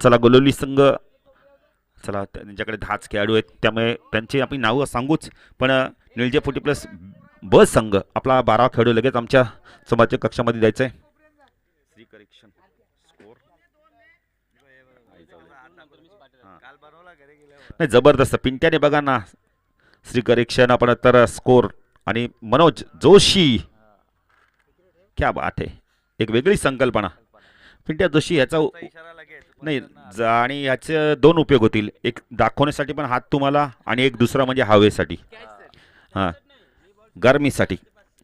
चला गोलोली संघ, चला त्यांच्याकडे 10च खेळाडू आहेत त्यामुळे त्यांची आपण नावं सांगूच, पण निळजे 40+ ब संघ आपला 12 खेळाडू लगेच आमच्या समाजच्या कक्षामध्ये द्यायचा आहे. श्री करेक्शन स्कोर नाही, जबरदस्त पिंट्याने बघा ना, श्री करेक्शन आपण तर स्कोर आणि मनोज जोशी, क्या बात आहे, एक वेगळी संकल्पना. पिंट्या जोशी याचा नाही आणि याचे 2 उपयोग होतील, एक दाखवण्यासाठी पण हात तुम्हाला आणि एक दुसरा म्हणजे हवेसाठी, हां गरमीसाठी.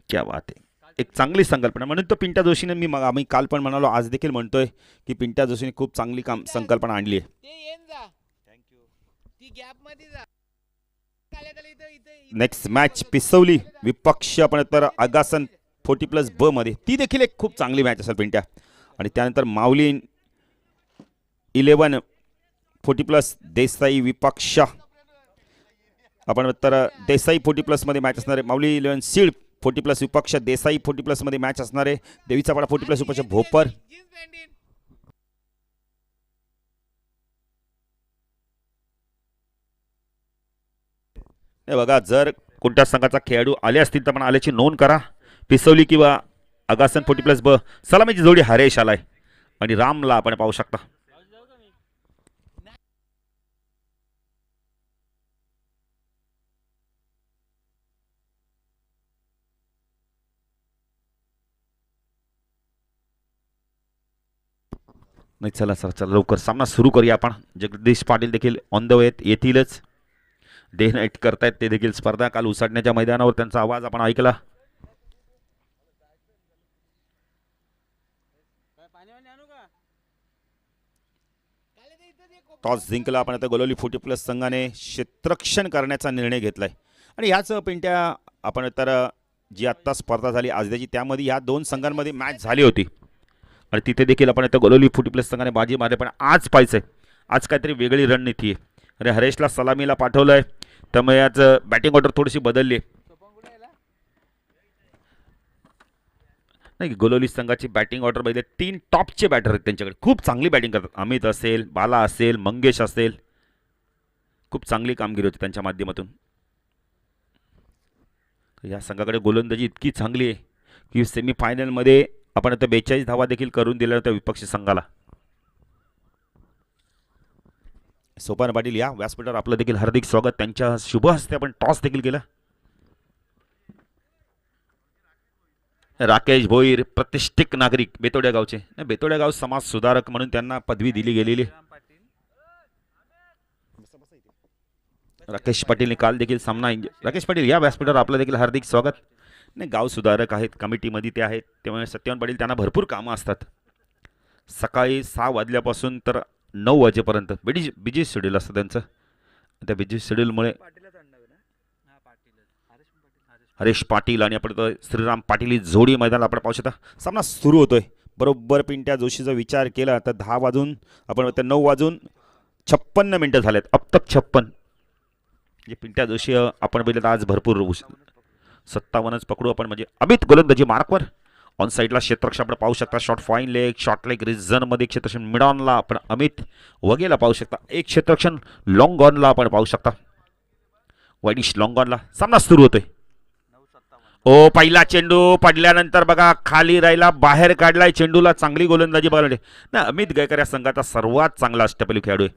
क्या बात आहे, एक चांगली संकल्पना. म्हणून तो पिंट्या जोशीने आम्ही काल पण म्हणालो, आज देखील म्हणतोय की पिंट्या जोशीने खूप चांगली संकल्पना आणली आहे. नेक्स्ट मॅच पिसवली विपक्ष आपण तर आगासन 40+ ब मध्ये, ती देखील एक खूप चांगली मॅच असेल पिंट्या. आणि त्यानंतर माऊली 11 40+ देसाई विपक्ष आपण तर देसाई 40+ मध्ये मॅच असणार आहे. माऊली 11 सीड 40+ विपक्ष देसाई 40+ मध्ये मॅच असणार आहे. देवीचा पाडा 40+ विपक्ष भोपर. बघा जर कोणत्या संघाचा खेळाडू आले असतील तर पण आल्याची नोंद करा. पिसवली किंवा आगासन 40+ ब सलामीची जोडी हरेश आलाय आणि रामला आपण पाहू शकता. नाही चला सर, चला लवकर सामना सुरू करूया आपण. जगदीश पाटील देखील ऑन द वे येतीलच, डे नाईट करतायत ते देखील स्पर्धा. काल उसाटण्याच्या मैदानावर त्यांचा आवाज आपण ऐकला. टॉस जिंकला आपण आता गोलोली 40+ संघाने क्षेत्ररक्षण करण्याचा निर्णय घेतलाय. आणि ह्याच पिंट्या आपण तर जी आत्ता स्पर्धा झाली आज त्याची, त्यामध्ये ह्या 2 संघांमध्ये मॅच झाली होती आणि तिथे देखील आपण आता गोलोली 40+ संघाने बाजी मारली. पण आज पाहिजे, आज काहीतरी वेगळी रणनीती आहे. अरे हरेशला सलामीला पाठवलंय त्यामुळे आज बॅटिंग ऑर्डर थोडीशी बदलली आहे. नाही गोलोली संघाची बॅटिंग ऑर्डर बघितली, 3 टॉपचे बॅटर आहेत त्यांच्याकडे, खूप चांगली बॅटिंग करतात. अमित असेल, बाला असेल, मंगेश असेल, खूप चांगली कामगिरी होती त्यांच्या माध्यमातून. या संघाकडे गोलंदाजी इतकी चांगली आहे की सेमीफायनलमध्ये आपण आता 42 धावा देखील करून दिल्या होत्या विपक्षी संघाला. सोपान पाटील या व्यासपीठावर आपलं देखील हार्दिक स्वागत. त्यांच्या शुभ हस्ते आपण टॉस देखील केला. राकेश भोईर प्रतिष्ठित नागरिक बेतोड्या गावचे, बेतोड्या गाव समाज सुधारक म्हणून त्यांना पदवी दिली गेलेली. राकेश पाटीलने काल देखील सामना, राकेश पाटील या व्यासपीठावर आपलं देखील हार्दिक स्वागत. नाही गाव सुधारक आहेत, कमिटीमध्ये ते आहेत, त्यामुळे सत्यवान पाटील त्यांना भरपूर कामं असतात. सकाळी 6 वाजल्यापासून तर 9 वाजेपर्यंत बिजी शेड्यूल असतं त्यांचं. त्या बिजी शेड्यूलमुळे हरेश पाटील आणि आपण श्रीराम पाटील ही जोडी मैदानात आपण पाहू शकता. सामना सुरू होतोय बरोबर पिंट्या जोशीचा विचार केला तर 10 वाजून आपण 9 वाजून 56 मिनिटं झालेत. अब तक 56 म्हणजे पिंट्या जोशी आपण बघितलं आज भरपूर 57च पकडू आपण. म्हणजे अमित गोलंदाजी मार्कवर ऑन साईडला क्षेत्ररक्षण आपण पाहू शकता. Short fine leg, short leg reason मध्ये क्षेत्ररक्षण मिड ऑनला आपण अमित वगेला पाहू शकता. एक क्षेत्ररक्षण लॉंग ऑनला आपण पाहू शकता, वाईडिश लॉंग ऑनला. सामना सुरू होतोय. ओ पहिला चेंडू पडल्यानंतर बघा खाली राहिला, बाहेर काढलाय चेंडूला. चांगली गोलंदाजी बघायला ना. अमित गायकर या संघाचा सर्वात चांगला अष्टपैलू खेळाडू आहे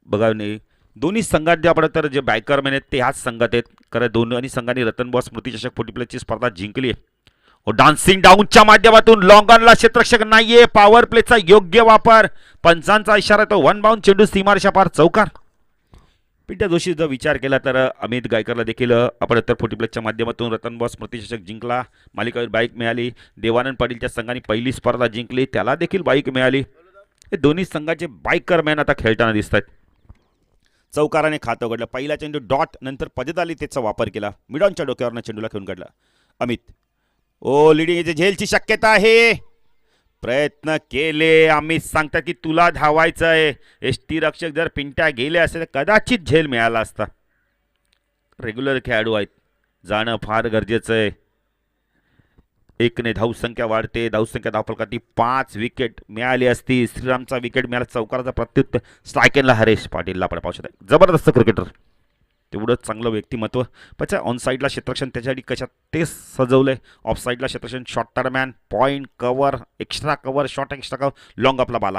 बघा. नाही दोन्ही संघात जे आपण तर जे बॅकरमॅन आहेत ते ह्याच संघात आहेत, कारण दोन्ही संघांनी रतन बॉस स्मृती चषक 40+ ची स्पर्धा जिंकली आहे. डान्सिंग डाऊनच्या माध्यमातून लॉंग ऑनला क्षेत्ररक्षक नाहीये, पॉवर प्लेचा योग्य वापर, पंचांचा इशारा, तो 1 बाउंड चेंडू सीमारेषा पार चौकार. पिंट्या जोशी जर विचार केला तर अमित गायकरला देखील आपण तर 40+ च्या माध्यमातून रतन बॉस स्मृती चषक जिंकला, मालिकावीर बाईक मिळाली. देवानंद पाटीलच्या संघाने पहिली स्पर्धा जिंकली, त्याला देखील बाईक मिळाली. हे दोन्ही संघाचे बाईकर मॅन आता खेळताना दिसत आहेत. चौकाराने खातं उघडलं. पहिला चेंडू डॉट, नंतर पदतालितेचा वापर केला, मिडॉनच्या डोक्यावरनं चेंडूला खेळून काढला अमित. ओ लिडिंग झेलची शक्यता आहे, प्रयत्न केले. अमित सांगतात की तुला धावायचं आहे. एसटी रक्षक जर पिंट्या गेले असते तर कदाचित झेल मिळाला असता. रेग्युलर खेळाडू आहेत, जाणं फार गरजेचं आहे. एकने धावसंख्या वाढते. धावसंख्या धावफलकाती 5 विकेट मिळाली असती. श्रीरामचा विकेट मिळाला. चौकाराचा प्रत्युत्तर स्ट्रायकेनला हरेश पाटीलला आपण पाहू शकता. जबरदस्त क्रिकेटर, तेवढं चांगलं व्यक्तिमत्व. पण ऑन साईडला क्षेत्ररक्षण त्याच्यासाठी कशात ते सजवलंय. ऑफ साईडला क्षेत्ररक्षण, शॉर्ट टर्मॅन, point, cover, extra cover, short extra cover, long आपला बाला.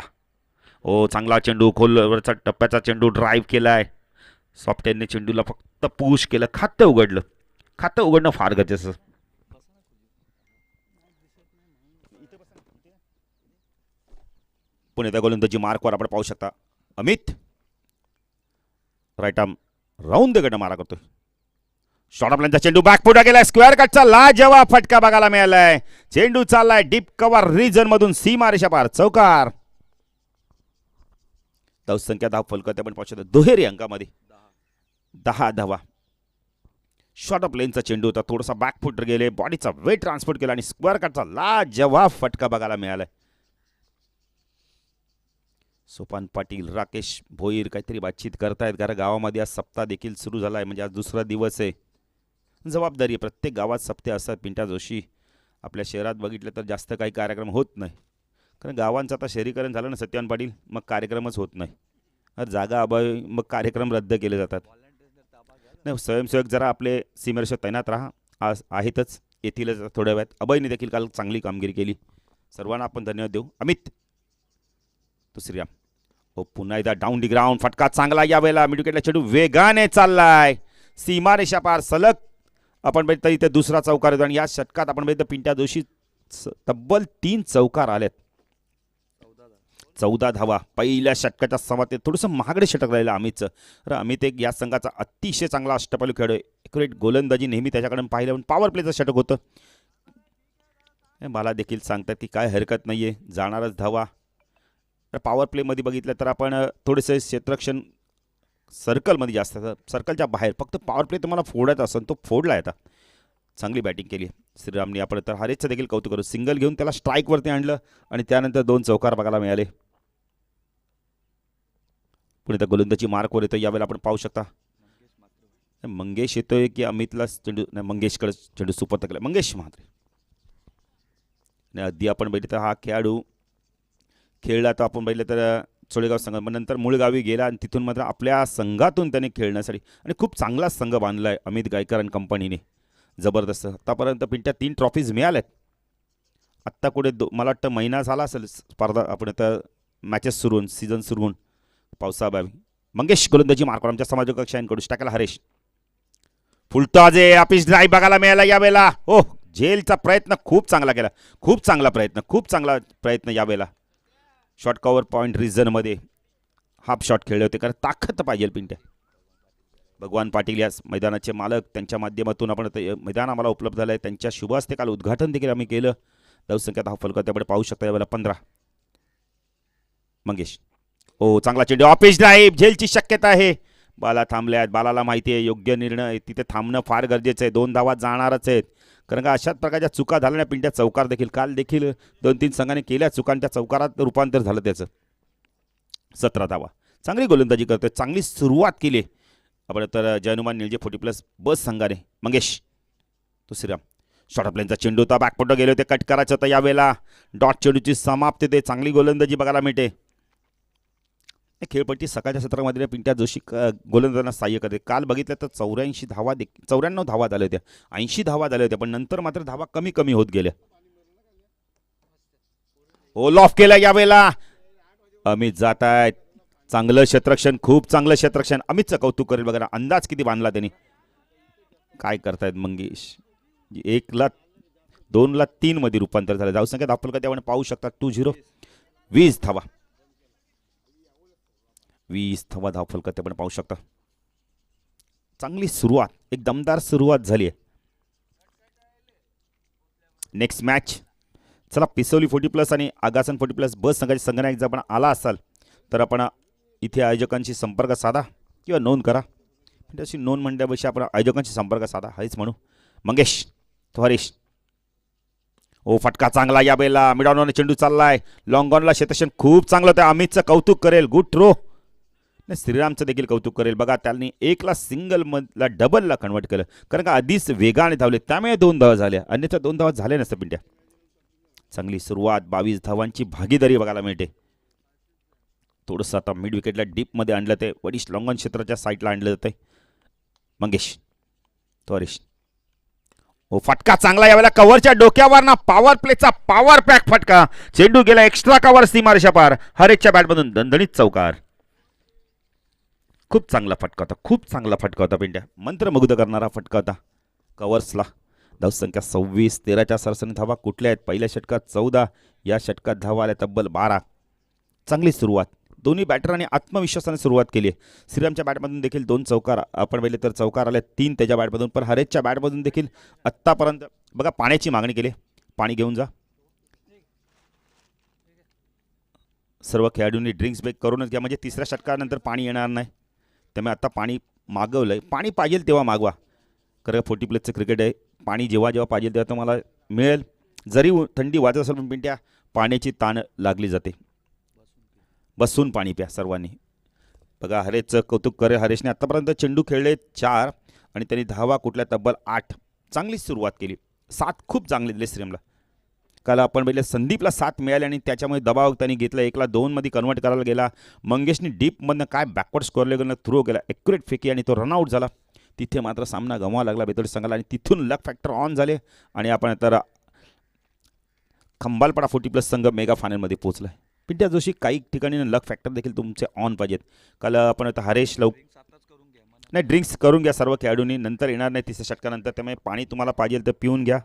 ओ चांगला चेंडू, खोलवरचा टप्प्याचा चेंडू ड्राईव्ह केलाय. सॉफ्टेनने चेंडूला फक्त पुश केलं. खातं उघडलं. खातं उघडणं फार गरजेचं. पुणे त्या गोलंदाजी मार्कवर आपण पाहू शकता. Amit right arm round the गट मारा करतोय. शॉर्ट आपल्यांचा चेंडू बॅकफुटा गेलाय. स्क्वेअर कटचा लाजवाब फटका बघायला मिळालाय. चेंडू चाललाय डीप कव्हर रिजन मधून सीमा रेषा पार. चौकार. धावसंख्या धाव फलकत आपण पाहू शकतो दुहेरी अंकामध्ये 10 धावा. शॉर्ट ऑफ लेनचा चेंडू होता. थोडासा बॅकफुटर गेले. बॉडीचा वेट ट्रान्सपोर्ट केला आणि स्क्वेअर कटचा लाजवाब फटका बघायला मिळालाय. सोपान पाटील, राकेश भोईर काहीतरी बातचीत करतायत. कारण गावामध्ये आज सप्ताह देखील सुरू झाला आहे. म्हणजे आज दुसरा दिवस आहे. जबाबदारी आहे. प्रत्येक गावात सप्ते असतात. पिंट्या जोशी आपल्या शहरात बघितलं तर जास्त काही कार्यक्रम होत नाही. कारण गावांचं आता शहरीकरण झालं ना सत्यवान पाटील, मग कार्यक्रमच होत नाही. जागा अभावी मग कार्यक्रम रद्द केले जातात. नाही, स्वयंसेवक जरा आपले सीमेरेषेत तैनात राहा. आज आहेतच, येथीलच थोड्या वेळात. अभयने देखील काल चांगली कामगिरी केली. सर्वांना आपण धन्यवाद देऊ. अमित तो श्रीराम. हो पुन्हा एकदा डाऊन दी ग्राउंड. फटका चांगला यावेळेला. मिड विकेटला चेंडू वेगाने चाललाय. सीमारेषा पार सलग आपण बघितलं इथे दुसरा चौकार येतो. आणि या षटकात आपण बघितलं पिंट्या जोशी तब्बल 3 चौकार आलेत. 14 धावा पहिल्या षटकाच्या समाप्तीत. थोडंसं महागडे षटक राहिलं अमितचं. तर अमित एक या संघाचा अतिशय चांगला अष्टपैलू खेळाडू आहे. एक्युरेट गोलंदाजी नेहमी त्याच्याकडून पाहिलं. पण पॉवर प्लेचं षटक होतं. मला देखील सांगतात की काय हरकत नाही आहे, जाणारच धावा. तर पॉवर प्लेमध्ये बघितलं तर आपण थोडेसे क्षेत्ररक्षण सर्कलमध्ये जास्त सर्कलच्या बाहेर फक्त पॉवर प्ले तुम्हाला फोडायचा असेल तो फोडला येतात. चांगली बॅटिंग केली श्रीरामने. आपण तर हरेचचं देखील कौतुक करू. सिंगल घेऊन त्याला स्ट्राईकवरती आणलं आणि त्यानंतर 2 चौकार बघायला मिळाले. पुढे त्या गोलंदाजी मार्कवर येतो. यावेळेला आपण पाहू शकता मंगेश येतोय की अमितला चेंडू नाही, मंगेशकडे चेंडू सुपर्द केला. मंगेश म्हात्रे. आणि अगदी आपण बघितलं तर हा खेळाडू खेळला तर आपण बघितलं तर चोळेगाव संघ, मग नंतर मूळ गावी गेला आणि तिथून मात्र आपल्या संघातून त्याने खेळण्यासाठी आणि खूप चांगला संघ बांधला आहे अमित गायकर आणि कंपनीने. जबरदस्त. आत्तापर्यंत पिंट्या 3 ट्रॉफीज मिळाल्यात. आत्ता कुठे मला वाटतं महिना झाला असेल स्पर्धा आपण आता मॅचेस सुरू होऊन सीझन सुरू होऊन पावसाअभावी. मंगेश गोलंदाजी मार्कवर आमच्या समाज कक्षांकडून टाकायला हरेश. फुलटॉजे ऑफिस ड्राईव्ह बघायला मिळाला यावेळेला. हो झेलचा प्रयत्न खूप चांगला केला. खूप चांगला प्रयत्न यावेळेला. शॉर्ट कव्हर पॉईंट रिझनमध्ये हाफ शॉट खेळले होते. कारण ताकद पाहिजे पिंट्या. भगवान पाटील या मैदानाचे मालक, त्यांच्या माध्यमातून आपण मैदान आम्हाला उपलब्ध झालं आहे. त्यांच्या शुभ हस्ते काल उद्घाटन देखील आम्ही केलं. धावसंख्या 10 फलक त्यामुळे पाहू शकता यावेळेला 15. मंगेश हो चांगला चेंडू ऑफिस ड्राईव्ह. झेलची शक्यता आहे. बाला थांबल्यात. बालाला माहिती आहे योग्य निर्णय तिथे थांबणं फार गरजेचं आहे. 2 धावा जाणारच आहेत. कारण का अशाच प्रकारच्या चुका झाल्या पिंट्या. चौकार देखील काल देखील 2-3 संघाने केल्या चुका आणि त्या चौकारात रूपांतर झालं त्याचं. 17 धावा. चांगली गोलंदाजी करतोय. चांगली सुरुवात केली आपण तर जयनुमान निळजे 40+ बस संघाने. मंगेश तो श्रीराम. शॉर्ट ऑफ लेनचा चेंडू होता. बॅकफुटं गेले होते. कट करायचं होतं यावेळेला. डॉट चेंडूची समाप्ती ते चांगली गोलंदाजी बघायला मिळते. खेळपट्टी सकाळच्या सत्रामध्ये पिंट्या जोशी गोलंदाजांना सहाय्य करते. काल बघितलं तर 94 धावा 94 धावा झाल्या होत्या. 80 धावा झाल्या होत्या. पण नंतर मात्र धावा कमी कमी होत गेल्या. ओ लॉफ केला यावेळेला. अमित जात आहेत. चांगलं क्षेत्ररक्षण. खूप चांगलं क्षेत्ररक्षण. अमितचं कौतुक करेल बघा. अंदाज किती बांधला त्यांनी. काय करतायत मंगेश. 1ला 2ला 3 मध्ये रूपांतर झालं. धावसंख्या दाखल का आपण पाहू शकता 2-0. 20 धावा. 20 धावा धावफलक आपण पाहू शकता. चांगली सुरुवात. एक दमदार सुरुवात झाली आहे. नेक्स्ट मॅच चला पिसोली 40+ आणि आगासन 40+ बस संघाचे संघनायक जर आपण आला असाल तर आपण इथे आयोजकांशी संपर्क साधा किंवा नोंद करा. अशी नोंद म्हणण्यापेक्षा आपण आयोजकांशी संपर्क साधा हेच म्हणू. मंगेश तो हरीश. ओ फटका चांगला यावेळेला. मिडॉनने चेंडू चाललाय. लॉंग ऑनला क्षेत्ररक्षण खूप चांगलं होतं. अमितचं कौतुक करेल. Good throw. श्रीरामचं देखील कौतुक करेल बघा. त्यांनी 1ला सिंगल मधला डबलला कन्वर्ट केलं. कारण का आधीच वेगाने धावले त्यामुळे 2 धावा झाल्या. अन्यथा 2 धावा झाल्या नसत्या पिंट्या. चांगली सुरुवात, 22 धावांची भागीदारी बघायला मिळते. थोडंसं आता मिड विकेटला डीपमध्ये आणलं ते वडिश लॉंगॉन क्षेत्राच्या साईडला आणलं जाते. मंगेश तो हरीश. ओ फटका चांगला यावेळेला कव्हरच्या डोक्यावर ना पॉवर प्लेचा पॉवर पॅक फटका. चेंडू गेला एक्स्ट्रा कव्हर सीमारेषा पार. हरेशच्या बॅटमधून दणदणीत चौकार. खूप चांगला फटका होता, खूप चांगला फटका होता पिंट्या. मंत्रमुग्ध करणारा फटका होता कव्हर्सला. धावसंख्या 26, 13च्या सरसरी धावा कुठल्या आहेत? पहिल्या षटकात 14, या षटकात धावा आल्या तब्बल 12. चांगली सुरुवात, दोन्ही बॅटरांनी आत्मविश्वासाने सुरुवात केली आहे. श्रीरामच्या बॅटमधून देखील 2 चौकार आपण पाहिले तर चौकार आले 3 त्याच्या बॅटमधून. पण हरेशच्या बॅटमधून देखील आत्तापर्यंत बघा पाण्याची मागणी केली. पाणी घेऊन जा. सर्व खेळाडूंनी ड्रिंक्स ब्रेक करूनच घ्या, म्हणजे तिसऱ्या षटकानंतर पाणी येणार नाही. त्यामुळे आता पाणी मागवलं आहे. पाणी पाहिजे तेव्हा मागवा, कारण 40 प्लसचं क्रिकेट आहे. पाणी जेव्हा जेव्हा पाहिजे तेव्हा तुम्हाला मिळेल. जरी थंडी वाजत असेल पण पिंट्या पाण्याची ताण लागली जाते. बसून पाणी प्या सर्वांनी. बघा हरेशचं कौतुक करे. हरेशने आत्तापर्यंत चेंडू खेळले 4 आणि त्यांनी धावा कुठल्या तब्बल 8. चांगली सुरुवात केली. 7 खूप चांगले दिले श्रीरामला. काल आपण पहिले संदीपला 7 मिळाले आणि त्याच्यामुळे दबाव त्यांनी घेतला. 1ला 2 मध्ये कन्वर्ट करायला गेला. मंगेशने डीपमधनं काय बॅकवर्ड स्कोअर गेलं थ्रो केला, ॲक्युरेट फेकी आणि तो रनआउट झाला. तिथे मात्र सामना गमवावा लागला बेतोडी संघाला आणि तिथून लक फॅक्टर ऑन झाले आणि आपण तर खंबालपाडा 40 प्लस संघ मेगा फायनलमध्ये पोहोचला. पिंट्या जोशी काही ठिकाणी लक फॅक्टर देखील तुमचे ऑन पाहिजेत. काल आपण आता हरेश नाही ड्रिंक्स करून घ्या सर्व खेळाडूंनी, नंतर येणार नाही तिसऱ्या षटकानंतर. त्यामुळे पाणी तुम्हाला पाहिजे तर पिऊन घ्या.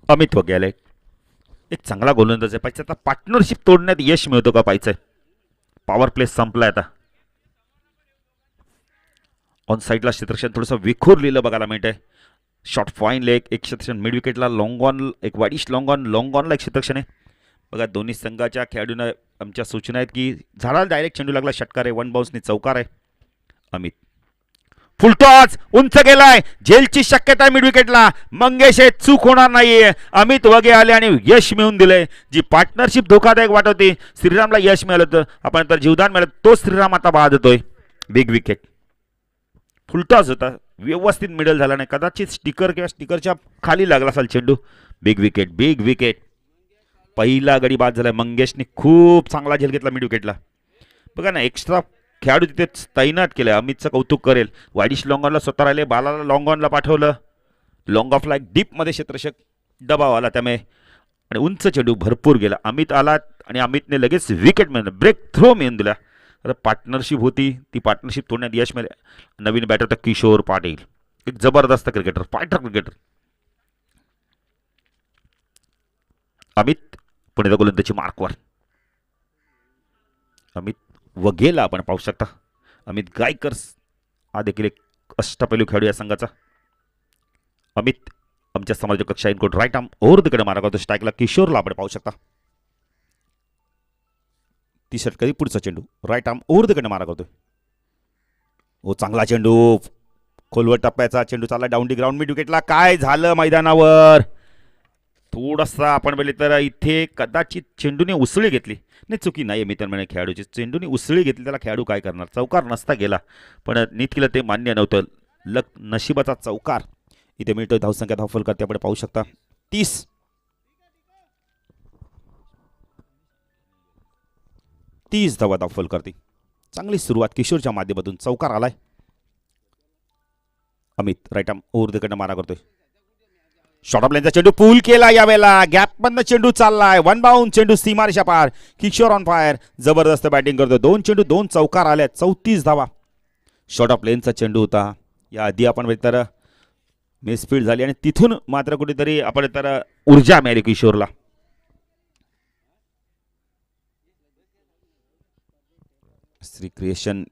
अमित वगैरे एक चांगला गोलंदाज आहे. पाहिजे आता पार्टनरशिप तोडण्यात यश मिळतो का पाहिजे. पॉवर प्ले संपलाय आता. ऑन साईडला क्षेत्रक्षण थोडंसं विखुरलेलं बघायला मिळतंय. शॉर्ट फाईन लेग एक क्षेत्रक्षण, मिड विकेटला लॉंग ऑन एक वाईश लॉंग ऑनला एक क्षेत्रक्षण आहे. बघा दोन्ही संघाच्या खेळाडूंना आमच्या सूचना आहेत की झाडाला डायरेक्ट चेंडू लागला, षटकार आहे. 1 बाउन्सनी चौकार आहे. अमित फुलटॉस उंच गेलाय, झेलची शक्यता आहे मिड विकेटला. मंगेश हे चूक होणार नाहीये. अमित वगे आले आणि यश मिळवून दिले. जी पार्टनरशिप धोकादायक वाटत होती, श्रीरामला यश मिळालं होतं. आपण तर जीवदान मिळालं, तो श्रीराम आता बाद होतोय. बिग विकेट फुलटॉस होता, व्यवस्थित मिडल झाला नाही. कदाचित स्टिकर किंवा स्टिकरच्या खाली लागला असेल चेंडू. Big wicket big wicket. पहिला गडी बाद झाला. मंगेशने खूप चांगला झेल घेतला मिड विकेटला. बघा ना एक्स्ट्रा खेळाडू तिथे तैनात केलं. अमितचं कौतुक करेल. वाईडिश लॉंगॉनला स्वतः राहिले, बालाला लॉंगॉनला पाठवलं. लॉंग ऑफला एक डीपमध्ये क्षेत्ररक्षक दबाव आला त्यामुळे आणि उंच चेंडू भरपूर गेला. अमित आला आणि अमितने लगेच विकेट मिळवलं, ब्रेक थ्रो मिळून दिला. तर पार्टनरशिप होती, ती पार्टनरशिप तोडण्यात यश मिळाले. नवीन बॅटर तर किशोर पाटील, एक जबरदस्त cricketer, fighter cricketer. Amit Pune गोलंदाजी मार्कवर. अमित वगेला आपण पाहू शकता. अमित गायकर हा देखील एक अष्टपैलू खेळाडू या संघाचा. अमित आमच्या समाजाच्या कक्षा इनकोट राईट आर्म ओव्हर द कडे मारा करतो. स्ट्राईकला किशोरला आपण पाहू शकता. ती षटकारी पुढचा चेंडू राईट आर्म ओव्हर द कडे मारा करतोय. ओ चांगला चेंडू, खोलवर टप्प्याचा चेंडू चालला डाऊन दी ग्राउंड मिड विकेटला. काय झालं मैदानावर थोडासा आपण बोलले तर इथे कदाचित चेंडूने उसळी घेतली. नाही चुकी नाही मित्रांनो खेळाडूची, चेंडूने उसळी घेतली, त्याला खेळाडू काय करणार. चौकार नसता गेला पण नीट केलं ते मान्य नव्हतं. नशिबाचा चौकार इथे मिळतोय. धावसंख्या धावफल करते आपण पाहू शकता 30 धावा धावफल करते. चांगली सुरुवात किशोरच्या माध्यमातून चौकार आलाय. Amit right arm over the कडे मारा करतोय. शॉर्ट ऑफ लाईनचा चेंडू पूल केला यावेळेला. गॅपमधनं चेंडू चाललाय. 1 बाउंड चेंडू सीमारेषा पार. किशोर ऑन फायर, जबरदस्त बॅटिंग करतो. 2 चेंडू 2 चौकार आल्या. 34 धावा. शॉर्ट ऑफ लेनचा चेंडू होता. या आधी आपण तर मिसफील्ड झाली आणि तिथून मात्र कुठेतरी आपण तर ऊर्जा मिळाली किशोरला. श्री क्रिएशन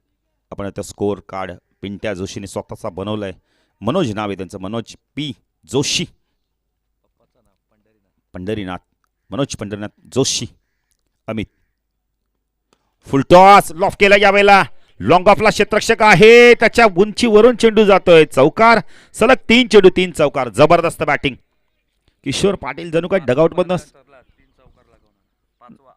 आपण आता स्कोअर कार्ड पिंट्या जोशीने स्वतःचा बनवलाय. मनोज नाव आहे त्यांचं, Manoj P Joshi. Manoj Pandharinath Joshi. Amit full toss loaf केला यावेळेला. लॉंग ऑफला क्षेत्ररक्षक आहे, त्याच्या उंचीवरून चेंडू जातोय. चौकार. सलग 3 चेंडू 3 चौकार. जबरदस्त बॅटिंग. किशोर पाटील जणू काय डगआउट मधनं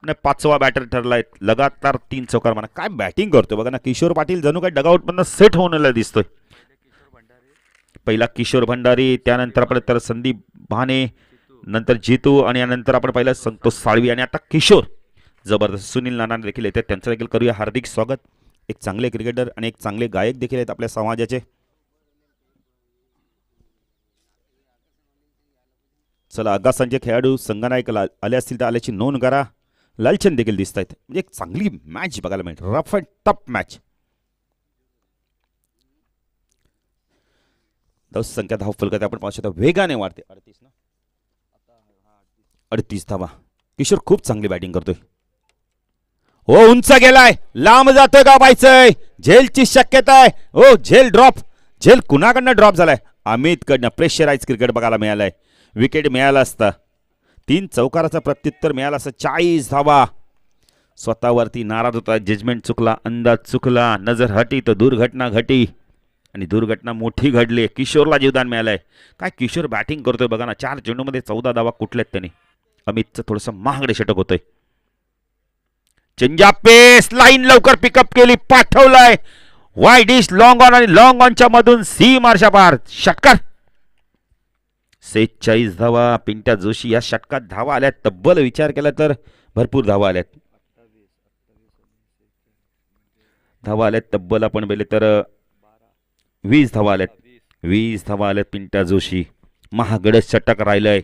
नाही, 5वा बॅटर ठरलाय. लगातार 3 चौकार म्हणा. काय बॅटिंग करतोय बघा ना किशोर पाटील. जणू काय डगआउट मधनं सेट होऊन दिसतोय. पहिला किशोर भंडारी, त्यानंतर आपण तर संदीप भाने, नंतर जितू आणि यानंतर आपण पाहिलं संतोष साळवी आणि आता किशोर. जबरदस्त. सुनील नाना देखील येते, त्यांचं देखील करूया हार्दिक स्वागत. एक चांगले क्रिकेटर आणि एक चांगले गायक देखील आहेत आपल्या समाजाचे. चला आगासांचे खेळाडू संघनायक आले असतील तर आल्याची नोंद करा. लालचंद देखील दिसत आहेत. म्हणजे एक चांगली मॅच बघायला मिळते. Rough and tough match. संख्या धाव फलकात आपण पाहू शकता वेगाने वाढते. 38 धावा. किशोर खूप चांगली बॅटिंग करतोय. हो उंच गेलाय, लांब जातोय का पाहायचंय. झेलची शक्यता आहे. हो झेल ड्रॉप. झेल कुणाकडनं ड्रॉप झालाय. अमित कडनं. प्रेशराइज क्रिकेट बघायला मिळालाय. विकेट मिळाला असता. 3 चौकाराचा प्रत्युत्तर मिळाला असं. 40 धावा. स्वतःवरती नाराज होता. जजमेंट चुकला, अंदाज चुकला, नजर हटी तर दुर्घटना घटी आणि दुर्घटना मोठी घडली. किशोरला जीवदान मिळालंय. काय किशोर बॅटिंग करतोय बघा ना. 4 चेंडूमध्ये 14 धावा कुठल्यात त्याने. अमितचं थोडंसं महागडे षटक होतंय. चेंजा पेस लाईन लवकर पिकअप केली, पाठवलाय वाईड डिश लॉंग ऑन आणि लॉंग ऑनच्या मधून सी मार्शा पार. षटकार. 46 धावा. पिंट्या जोशी या षटकात धावा आल्यात. तब्बल विचार केला तर भरपूर धावा आल्यात. धावा आल्यात तब्बल आपण बेले तर 20 धावा आल्यात. 20 धावा आल्यात. पिंट्या जोशी महागड षटक राहिलंय.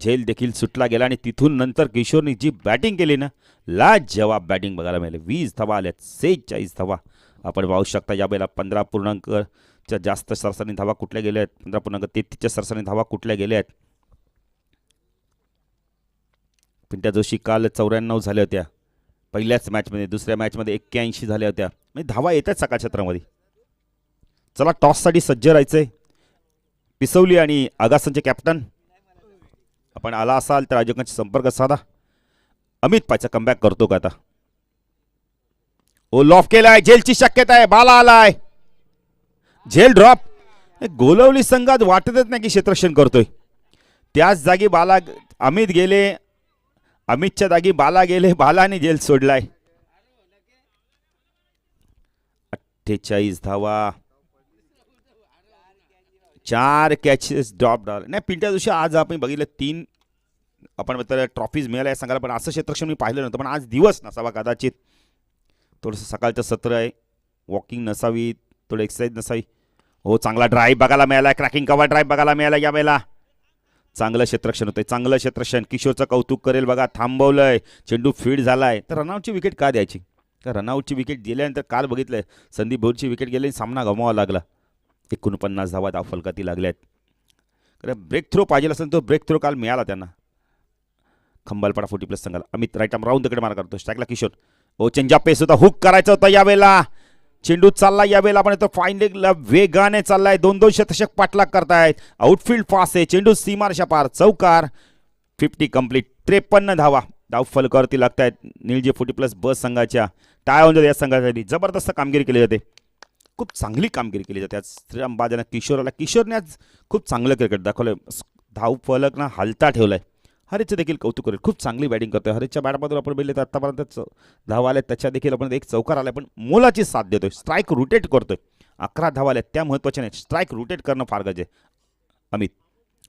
झेल देखील सुटला गेला आणि तिथून नंतर किशोरने जी बॅटिंग केली ना, लाजवाब बॅटिंग बघायला मिळाली. 20 धावा आल्यात. 46 धावा आपण पाहू शकता. यावेळेला 15.च्या जास्त सरसरी धावा कुठल्या गेल्या आहेत. 15.33च्या सरसरी धावा कुठल्या गेल्या आहेत. पिंट्या जोशी काल 94 झाल्या होत्या पहिल्याच मॅचमध्ये. दुसऱ्या मॅचमध्ये 81 झाल्या होत्या. म्हणजे धावा येतात सकाळ क्षेत्रामध्ये. चला टॉससाठी सज्ज राहायचंय. पिसवली आणि आगासांचे कॅप्टन आपण आला असाल तर आयोजकांशी संपर्क साधा. अमित पायचा कमबॅक करतो का आता. ओ लॉफ केलाय. झेलची शक्यता आहे. बाला आलाय. झेल ड्रॉप. गोलवली संघात वाटतच नाही की क्षेत्ररक्षण करतोय. त्याच जागी बाला. अमित गेले. अमितच्या जागी बाला गेले. बालाने झेल सोडलाय. 48 धावा. 4 कॅचेस ड्रॉप नाही. पिंट्या दिवशी आज आपण बघितलं 3 आपण ट्रॉफीज मिळाल्या सांगायला, पण असं क्षेत्ररक्षण मी पाहिलं नव्हतं. पण आज दिवस नसावा कदाचित. थोडंसं सकाळचं सत्र आहे. वॉकिंग नसावी, थोडं एक्सरसाइज नसावी. हो चांगला ड्राईव्ह बघायला मिळाला. क्रॅकिंग कव्हर ड्राईव्ह बघायला मिळाला यावेळेला. चांगलं क्षेत्ररक्षण होतंय. चांगलं क्षेत्ररक्षण. किशोरचं कौतुक करेल बघा. थांबवलंय. चेंडू फीड झालाय. तर रनआउटची विकेट का द्यायची. तर रनआउटची विकेट गेल्यानंतर काल बघितलंय संदीप भोरची विकेट गेली, सामना गमावा लागला. 49 धावा धाव फलकाती लागल्यात. कारण ब्रेक थ्रो पाहिजे असेल तो ब्रेक थ्रो काल मिळाला त्यांना. खंबालपाडा 40+ संघाला. अमित राईट आर्म राऊंड तिकडे मार करतो. स्ट्राईकला किशोर. ओ चेंजा पेस होता. हुक करायचा होता यावेळेला. चेंडू चालला यावेळेला. आपण तो फाईनलिंगला वेगाने चाललाय. 2-2 शतक पाठलाग करतायत. आउटफील्ड फास्ट आहे. चेंडू सीमारशा पार. चौकार. 50 कंप्लीट. 53 धावा धाव फलकावरती लागतायत निळजे 40+ बस संघाच्या. टाय होऊन जाते या संघासाठी. जबरदस्त कामगिरी केली जाते. खूप चांगली कामगिरी केली जाते. आज श्रीराम बाजाने किशोरला. किशोरने आज खूप चांगलं क्रिकेट दाखवलं. धाव फलक ना हलता ठेवलाय. हरीचं देखील कौतुक करेल. खूप चांगली बॅटिंग करतोय. हरीच्या बॅटमधून आपण बघितलं तर आतापर्यंत धावा आल्या. त्याच्या देखील आपण 1 चौकार आलाय, पण मोलाची साथ देतोय. स्ट्राईक रोटेट करतोय. 11 धावा आल्या. त्या महत्त्वाच्या नाही. स्ट्राईक रोटेट करणं फार गरजेचं. अमित.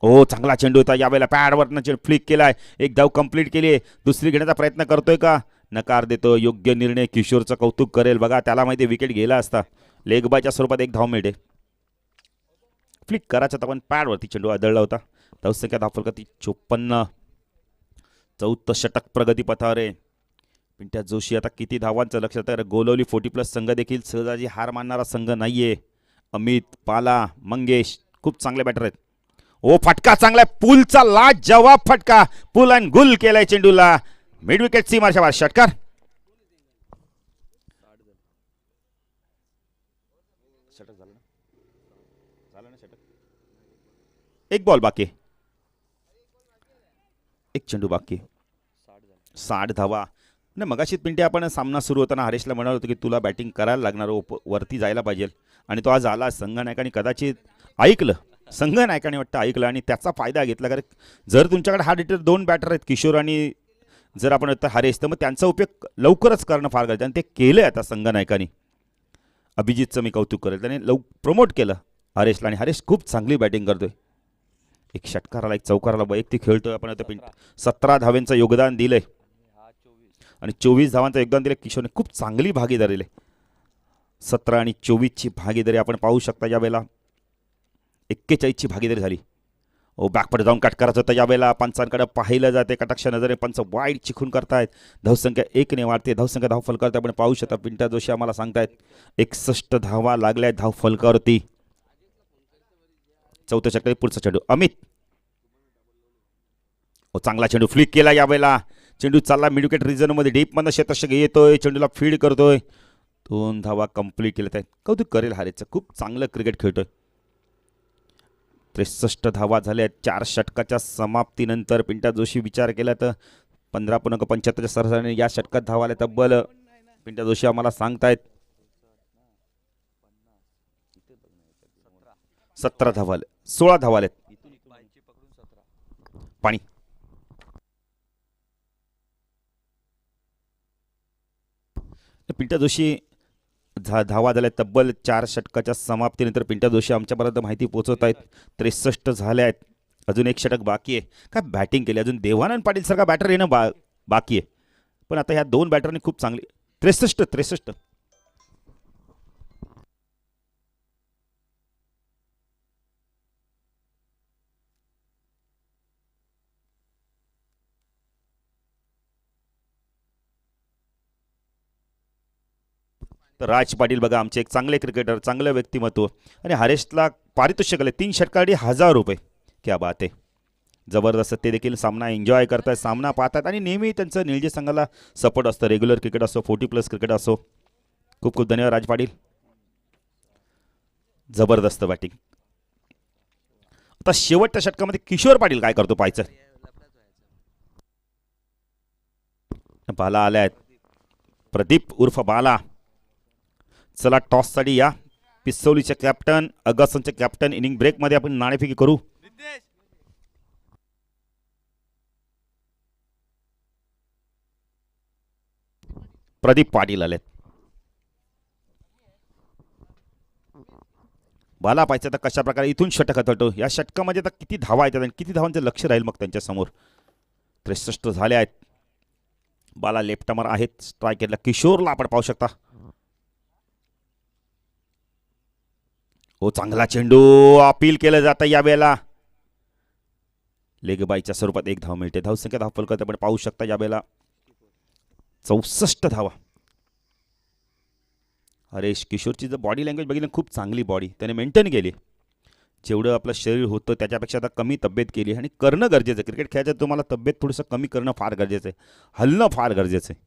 हो चांगला चेंडू होता यावेळेला. पॅडवरनं चेंडू फ्लिक केलाय. एक धाव कंप्लीट केली आहे. दुसरी घेण्याचा प्रयत्न करतोय का. नकार देतो. योग्य निर्णय. किशोरचं कौतुक करेल बघा. त्याला माहिती विकेट गेला असता. लेग बायच्या स्वरूपात 1 धाव मिळते. फ्लिक करायचा होता पण पॅडवरती चेंडू आदळला होता. धावसंख्या धाव फलकाती 54. 4थं षटक प्रगतीपथावर आहे. पिंट्या जोशी आता किती धावांचं लक्षात आहे. गोलवली 40+ संघ देखील सहजाची हार मानणारा संघ नाहीये. अमित, पाला, मंगेश खूप चांगले बॅटर आहेत. ओ फटका चांगला. पुलचा लाजवाब फटका. पुल अँड गुल केलाय चेंडूला. मिड विकेट सीमारच्या बाहेर. षटकार. एक बॉल बाकी. एक चेंडू बाकी, 60 धावा. नाही मगाशीच पिंटे आपण सामना सुरू होताना हरेशला म्हणाल होतं की तुला बॅटिंग करायला लागणार, वरती जायला पाहिजे, आणि तो आज आला. संघनायकाने कदाचित ऐकलं, संघनायकाने वाटतं ऐकलं आणि त्याचा फायदा घेतला. कारण जर तुमच्याकडे हा डेटर 2 बॅटर आहेत किशोर आणि जर आपण आता हरेश, तर मग त्यांचा उपयोग लवकरच करणं फार गरजेचं आणि ते केलं आहे आता संघनायकाने. अभिजितचं मी कौतुक करेल, त्याने प्रमोट केलं हरेशला आणि हरेश खूप चांगली बॅटिंग करतोय. एक षटकाराला एक चौकाराला वैयक्तिक खेळतोय आपण आता. 17 धाव्यांचं योगदान दिलंय आणि 24 धावांचं योगदान दिलं किशोरने. खूप चांगली भागीदारी दिली. 17 आणि 24ची भागीदारी आपण पाहू शकता. यावेळेला 41ची भागीदारी झाली. बॅकपट जाऊन कट करायचं होतं. यावेळेला पंचांकडे पाहिलं जाते कटाक्ष नजरे, पंच वाईट चिखून करतायत. धावसंख्या 1 ने वाढते. धावसंख्या धाव फलकावरती आपण पाहू शकता. पिंट्या जोशी आम्हाला सांगतायत 61 धावा लागल्या धाव फलकावरती. चौथ्या षटकात पुढचा चेंडू अमित. चांगला चेंडू फ्लिक केला. यावेळेला चेंडू चालला मिड विकेट रिजनमध्ये, डीपमधनं क्षेत्ररक्षक येतोय, चेंडूला फीड करतोय. 2 धावा कंप्लीट केल्या आहेत. कौतुक करेल हरेशचं, खूप चांगलं क्रिकेट खेळतोय. 63 धावा झाल्या 4 षटकाच्या समाप्तीनंतर. पिंट्या जोशी विचार केला तर 15.75च्या सरासरीने या षटकात धावा आल्या तब्बल. पिंट्या जोशी आम्हाला सांगतायत 17 धावा, 16 धावा आल्यात. पाणी पिंट्या जोशी धावा झाल्या तब्बल 4 षटकाच्या समाप्तीनंतर. पिंट्या जोशी आमच्यापर्यंत माहिती पोहोचवत आहेत. 63 झाल्या आहेत. अजून एक षटक बाकी आहे. काय बॅटिंग केली. अजून देवानंद पाटील सारखा बॅटर येणं बाकी आहे, पण आता ह्या 2 बॅटरनी खूप चांगली. 63 तर राज पाटील बघा आमचे एक चांगले क्रिकेटर, चांगलं व्यक्तिमत्व आणि हरेशला पारितोषिक आले 3 षटकासाठी 1000 रुपये. क्या बात आहे, जबरदस्त. ते देखील सामना एन्जॉय करतात, सामना पाहतात आणि नेहमी त्यांचं निळजे संघाला सपोर्ट असतं. रेग्युलर क्रिकेट असो, 40+ क्रिकेट असो. खूप खूप धन्यवाद राज पाटील, जबरदस्त बॅटिंग. आता शेवटच्या षटकामध्ये किशोर पाटील काय करतो पाहायचं. बाला आल्यात, प्रदीप उर्फ बाला. चला टॉससाठी या. पिस्तौलीचे कॅप्टन, अगसनचे कॅप्टन. इनिंग ब्रेकमध्ये आपण नाणेफेकी करू. प्रदीप पाटील आलेत. बाला पाहिजे तर कशा प्रकारे इथून षटक हाताळतो. या षटकामध्ये आता किती धावा येतात आणि किती धावांचं लक्ष राहील मग त्यांच्या समोर. 63 झाले आहेत. बाला लेफ्टमर आहेत. स्ट्राईक केला किशोरला आपण पाहू शकता. चांगला चेंडू अपील केलं जातं. यावेळेला लेगबाईच्या स्वरूपात 1 धाव मिळते. धावसंख्या धाव फलकात आपण पाहू शकता. यावेळेला 64 धावा. हरेश किशोरची जर बॉडी लँग्वेज बघितली खूप चांगली बॉडी त्याने मेंटेन केली. जेवढं आपलं शरीर होतं त्याच्यापेक्षा आता कमी तब्येत केली आणि करणं गरजेचं आहे. क्रिकेट खेळायचं तुम्हाला तब्येत थोडंसं कमी करणं फार गरजेचं आहे. हलणं फार गरजेचं आहे.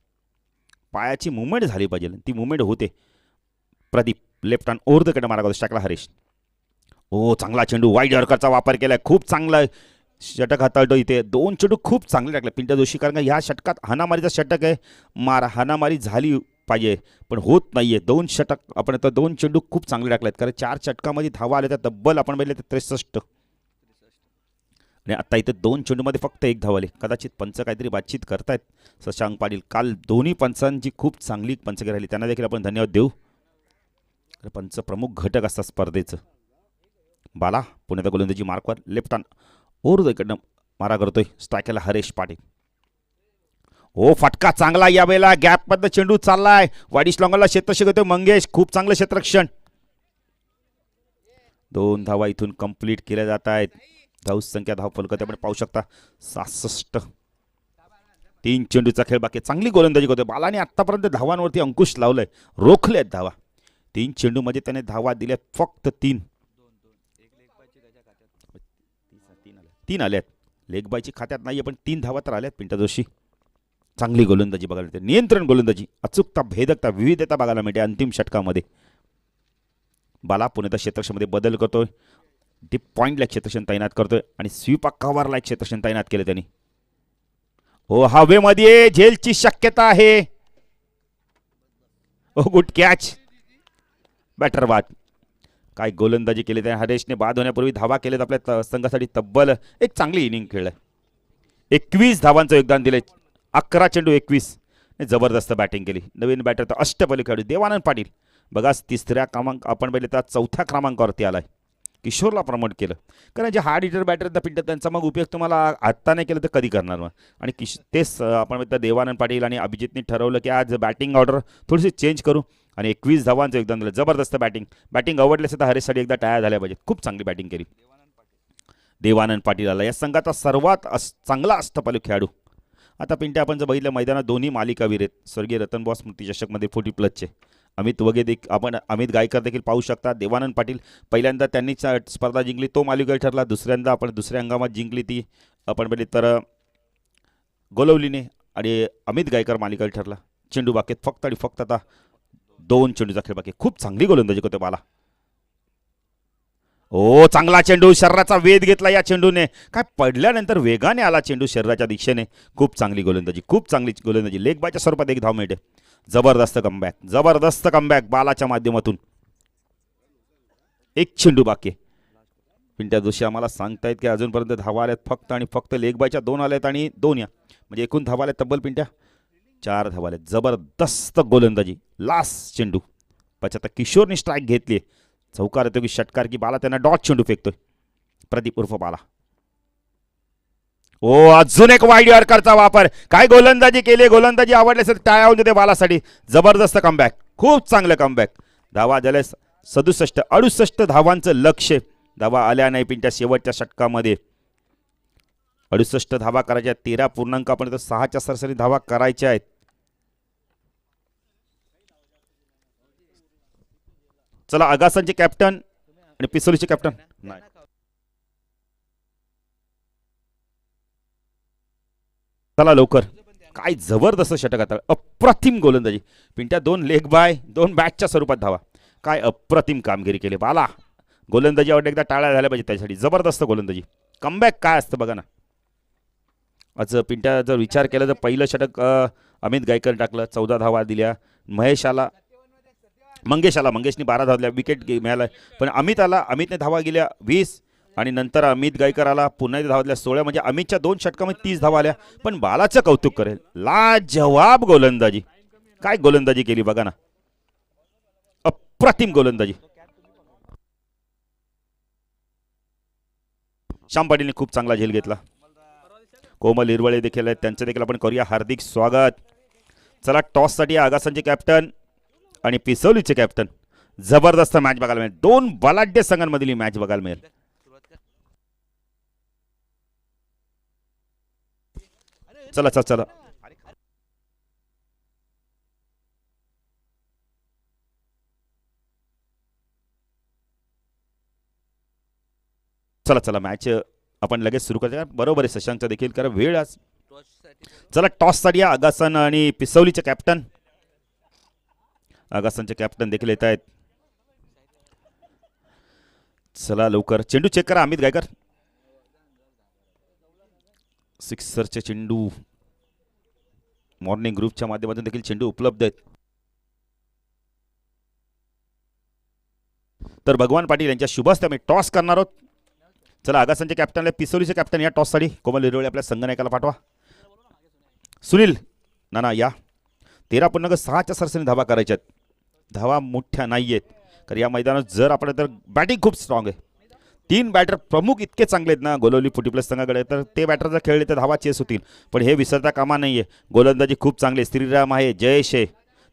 पायाची मुवमेंट झाली पाहिजे, ती मुवमेंट होते. Pradeep left hand over the कट मारा टाकला हरेश. चांगला चेंडू वाईड यॉर्करचा वापर केलाय. खूप चांगला षटक हाताळतो इथे. 2 चेंडू खूप चांगले टाकले पिंट्या जोशी, कारण का ह्या षटकात हानामारीचा षटक आहे. हानामारी झाली पाहिजे पण होत नाहीये. 2 षटक आपण आता 2 चेंडू खूप चांगले टाकलेत, कारण 4 षटकामध्ये धावा आल्या त्या तब्बल आपण बघितले 63. आणि आता इथे 2 चेंडूमध्ये फक्त 1 धाव आली. कदाचित पंच काहीतरी बातचीत करतायत. शशांक पाटील काल दोन्ही पंचांची खूप चांगली पंचगिरी राहिली, त्यांना देखील आपण धन्यवाद देऊ. पंच प्रमुख घटक असतात स्पर्धेचं. बाला पुण्याचा गोलंदाजी मार्कवर लेफ्ट हँड ओव्हर इकडनं मारा करतोय. स्ट्रायकरला हरेश पाटील. फटका चांगला. यावेळेला गॅपमधनं चेंडू चाललाय. वाडी स्लॉंगरला क्षेत्ररक्षक होते मंगेश. खूप चांगलं क्षेत्ररक्षण. 2 धावा इथून कंप्लीट केल्या जात आहेत. धावसंख्या धाव फलकात आपण पाहू शकता 66. 3 चेंडूचा खेळ बाकी. चांगली गोलंदाजी करतोय बालाने. आतापर्यंत धावांवरती अंकुश लावलाय, रोखलेत धावा. 3 चेंडूमध्ये त्याने धावा दिल्या फक्त 3. 3 आल्यात. लेगबायची खात्यात नाहीये पण 3 धावा तर आल्यात. पिंट्या जोशी चांगली गोलंदाजी बघायला मिळते. नियंत्रण गोलंदाजी, अचूकता, भेदकता, विविधता बघायला मिळते अंतिम षटकामध्ये. बाला पुण्याच्या क्षेत्रक्षमध्ये बदल करतोय. डीप पॉईंटला क्षेत्रक्षण तैनात करतोय आणि स्वीप कव्हरला क्षेत्रक्षण तैनात केले त्यांनी. हो, हवेमध्ये झेलची शक्यता आहे. ओ गुड कॅच, बॅटर बाद. काय गोलंदाजी केली त्या हरेशने. बाद होण्यापूर्वी धावा केलेत आपल्या संघासाठी. तब्बल एक चांगली इनिंग खेळलाय. 21 धावांचं योगदान दिले. 11 चेंडू 21. जबरदस्त बॅटिंग केली. नवीन बॅटर तर अष्टपैलू खेळाडू देवानंद पाटील. बघा, तिसऱ्या क्रमांक आपण पहिले तर चौथ्या क्रमांकावरती आलाय. किशोरला प्रमोट केलं. कारण जे हार्ड हिटर बॅटर पिंट त्यांचा मग उपयोग तुम्हाला आत्ता नाही केलं तर कधी करणार मग. आणि तेच आपण देवानंद पाटील आणि अभिजितने ठरवलं की आज बॅटिंग ऑर्डर थोडीशी चेंज करू आणि 21 धावांचं योगदान दिलं. जबरदस्त बॅटिंग आवडली असेल तर हरेशसाठी एकदा टाळ्या झाल्या पाहिजेत. खूप चांगली बॅटिंग केली देवानंद पाटील आला. या संघाचा सर्वात चांगला अष्टपैलू खेळाडू. आता पिंटे आपण जर बघितलं मैदानात दोन्ही मालिकावीर आहेत. स्वर्गीय रतनबॉस स्मृती चषकमध्ये 40+चे अमित वगैरे आपण अमित गायकर देखील पाहू शकता. देवानंद पाटील पहिल्यांदा त्यांनी स्पर्धा जिंकली, तो मालिका ठरला. दुसऱ्यांदा आपण दुसऱ्या हंगामात जिंकली ती आपण बघितली तर गोलवलीने. आणि अमित गायकर मालिका ठरला. चेंडू बाकी फक्त आणि फक्त आता 2 चेंडूचा खेळ बाकी. खूप चांगली गोलंदाजी करतो बाला. ओ चांगला चेंडू, शरीराचा वेध घेतला या चेंडूने. काय पडल्यानंतर वेगाने आला चेंडू शरीराच्या दिशेने. खूप चांगली गोलंदाजी. लेग बायच्या स्वरूपात एक धाव मिळते. जबरदस्त कमबॅक बालाच्या माध्यमातून. 1 चेंडू बाकी. पिंट्या जोशी आम्हाला सांगतायत की अजूनपर्यंत धावा आल्यात फक्त आणि फक्त लेग बायच्या 2 आल्यात आणि 2 या म्हणजे एकूण धावा आल्यात तब्बल पिंट्या 4 धावा आल्यात. जबरदस्त गोलंदाजी. लास्ट चेंडू 75. किशोरने स्ट्राईक घेतली. चौकार येतो की षटकार की बाला त्यांना डॉट चेंडू फेकतोय. प्रदीप उर्फ बाला. ओ अजून एक वाईड यॉर्करचा वापर. काय गोलंदाजी केली. गोलंदाजी आवडली असेल टाळ्या होऊन देते बालासाठी. जबरदस्त कमबॅक. खूप चांगलं कमबॅक. धावा झाल्या 67. 68 धावांचं लक्ष. धावा आल्या नाही पिंट्या शेवटच्या षटकामध्ये. 68 धावा करायच्या. 13 पूर्णांक आपण 6च्या सरासरी धावा करायच्या आहेत. चला आगासांचे कॅप्टन आणि पिसोलीचे कॅप्टन नाही. चला लवकर. काय जबरदस्त षटक आता. अप्रतिम गोलंदाजी पिंट्या. 2 लेग बाय 2 बॅटच्या स्वरूपात धावा. काय अप्रतिम कामगिरी केली बाला. गोलंदाजी आवडली एकदा टाळ्या झाल्या पाहिजे त्यासाठी. जबरदस्त गोलंदाजी. कमबॅक काय असतं बघा ना. आज पिंट्या जर विचार केला तर पहिलं षटक अमित गायकर टाकलं. 14 धावा दिल्या. मंगेशने 12 धावा दिल्या. विकेट मिळाला. पण अमितने धावा गेल्या 20 आणि नंतर अमित गायकर आला. पुन्हा धावा दिल्या 16. म्हणजे अमितच्या 2 षटकामध्ये 30 धावा आल्या. पण बालाचं कौतुक करेल. लाजवाब गोलंदाजी. काय गोलंदाजी केली बघा ना. अप्रतिम गोलंदाजी. श्याम पाटीलने खूप चांगला झेल घेतला. कोमल हिरवळे देखील आहेत. त्यांचं देखील आपण करूया हार्दिक स्वागत. चला टॉससाठी आगासांचे कॅप्टन आणि पिसोलीचे कॅप्टन. जबरदस्त मॅच बघायला मिळेल. 2 बलाढ्य संघांमधली मॅच बघायला मिळेल. चला चला चला चला चला मॅच आपण लगेच सुरू करूया. बरोबर आहे शशांकचा देखील कारण वेळ आज. चला टॉससाठी आगासन आणि पिसोलीचे कॅप्टन. आगासांचे कॅप्टन देखील येत आहेत. चला लवकर. चेंडू चेक करा अमित गायकर. सिक्सरचे चेंडू मॉर्निंग ग्रुपच्या माध्यमातून देखील चेंडू उपलब्ध आहेत. तर भगवान पाटील यांच्या शुभस्ते आम्ही टॉस करणार आहोत. चला आगासांचे कॅप्टन पिसोलीचे कॅप्टन या टॉससाठी कोमल हिरवळे आपल्या संगणकाला पाठवा. सुनील नाना या. 13.6च्या सरासरी धावा करायच्यात. धावा मोठ्या नाही आहेत कारण या मैदानात जर आपण तर बॅटिंग खूप स्ट्रॉंग आहे. 3 बॅटर प्रमुख इतके चांगले आहेत ना गोलवली 40+ संघाकडे. तर ते बॅटर जर खेळले तर धावा चेस होतील. पण हे विसरता कामा नाही आहे. गोलंदाजी खूप चांगली. श्रीराम आहे, जयेश आहे.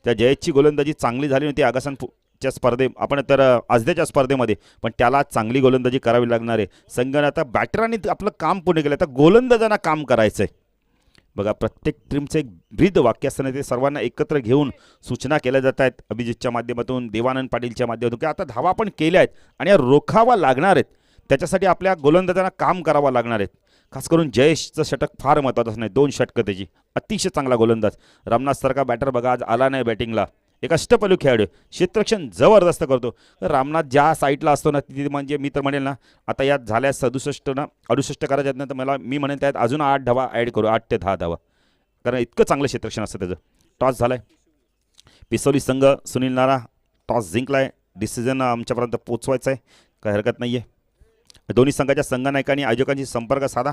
त्या जयेशची गोलंदाजी चांगली झाली नव्हती आगासांच्या स्पर्धे आपण तर आजच्या स्पर्धेमध्ये. पण त्याला चांगली गोलंदाजी करावी लागणार आहे. संघाने आता बॅटरांनी आपलं काम पूर्ण केलं. आता गोलंदाजांना काम करायचं आहे. बघा प्रत्येक टीमचं एक ब्रीद वाक्य असताना ते सर्वांना एकत्र घेऊन सूचना केल्या जात आहेत. अभिजितच्या माध्यमातून देवानंद पाटीलच्या माध्यमातून की आता धावा आपण केल्या आहेत आणि या रोखावा लागणार आहेत. त्याच्यासाठी आपल्या गोलंदाजांना काम करावं लागणार आहेत. खास करून जयेशचं षटक फार महत्त्वाचं नाही. 2 षटकं त्याची. अतिशय चांगला गोलंदाज. रामनाथ सारखा बॅटर बघा आज आला नाही बॅटिंगला. एक अष्टपैलू खेळाडू. क्षेत्ररक्षण जबरदस्त करतो. रामनाथ ज्या साईडला असतो ना तिथे म्हणजे मी तर म्हणेल ना आता यात झाल्या 67 ना 68 करायच्यात ना तर मी म्हणेन त्यात अजून 8 धावा ॲड करू. 8 ते 10 धावा. कारण इतकं चांगलं क्षेत्ररक्षण असतं त्याचं. टॉस झालाय, पिसोली संघ सुनील नारा टॉस जिंकलाय. डिसिजन आमच्यापर्यंत पोचवायचं आहे, काही हरकत नाही आहे. दोन्ही संघाच्या संघनायकांनी आयोजकांशी संपर्क साधा.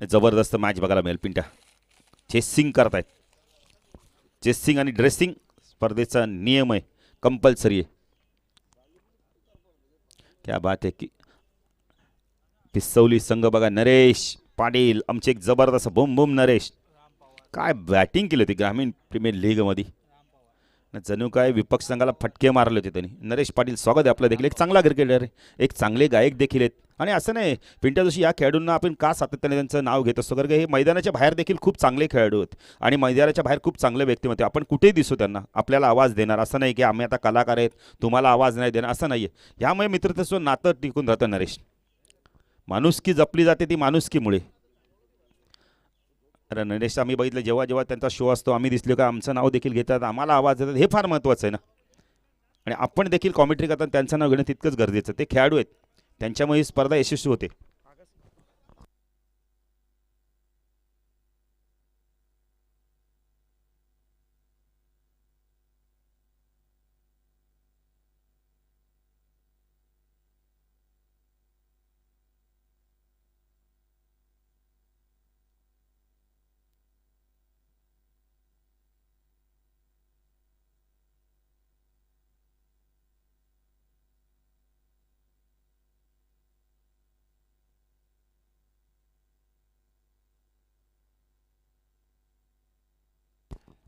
जबरदस्त मॅच बघायला मिळेल. पिंट्या चेसिंग करतायत. चेसिंग आणि ड्रेसिंग स्पर्धेचा नियम आहे, कंपल्सरी आहे. क्या बात आहे की पिसवली संघ बघा. नरेश पाटील आमचे एक जबरदस्त बुम बुम नरेश, काय बॅटिंग केली होती ग्रामीण प्रीमियर लीगमध्ये. जणू काय विपक्ष संघाला फटके मारले होते त्यांनी. नरेश पाटील स्वागत आहे आपलं देखील. एक चांगला क्रिकेटर आहे, एक चांगले गायक देखील आहेत. आणि असं नाही पिंट्या जोशी या खेळाडूंना आपण का सातत्याने त्यांचं नाव घेत असतो, कारण हे मैदानाच्या बाहेर देखील खूप चांगले खेळाडू आहेत आणि मैदानाच्या बाहेर खूप चांगले व्यक्तिमत्व. आपण कुठेही दिसतो त्यांना आपल्याला आवाज देणार. असं नाही की आम्ही आता कलाकार आहेत तुम्हाला आवाज नाही देणार, असं नाही आहे. यामुळे मित्रत्व नातं टिकून राहतं. नरेश माणुसकी जपली जाते ती माणुसकीमुळे. अरे नरेश आम्ही बघितलं जेव्हा जेव्हा त्यांचा शो असतो आम्ही दिसलो का आमचं नाव देखील घेतात, आम्हाला आवाज देतात. हे फार महत्त्वाचं आहे ना. आणि आपण देखील कॉमेंट्री करताना त्यांचं नाव घेणं तितकंच गरजेचं. ते खेळाडू आहेत, त्यांच्यामुळे ही स्पर्धा यशस्वी होते.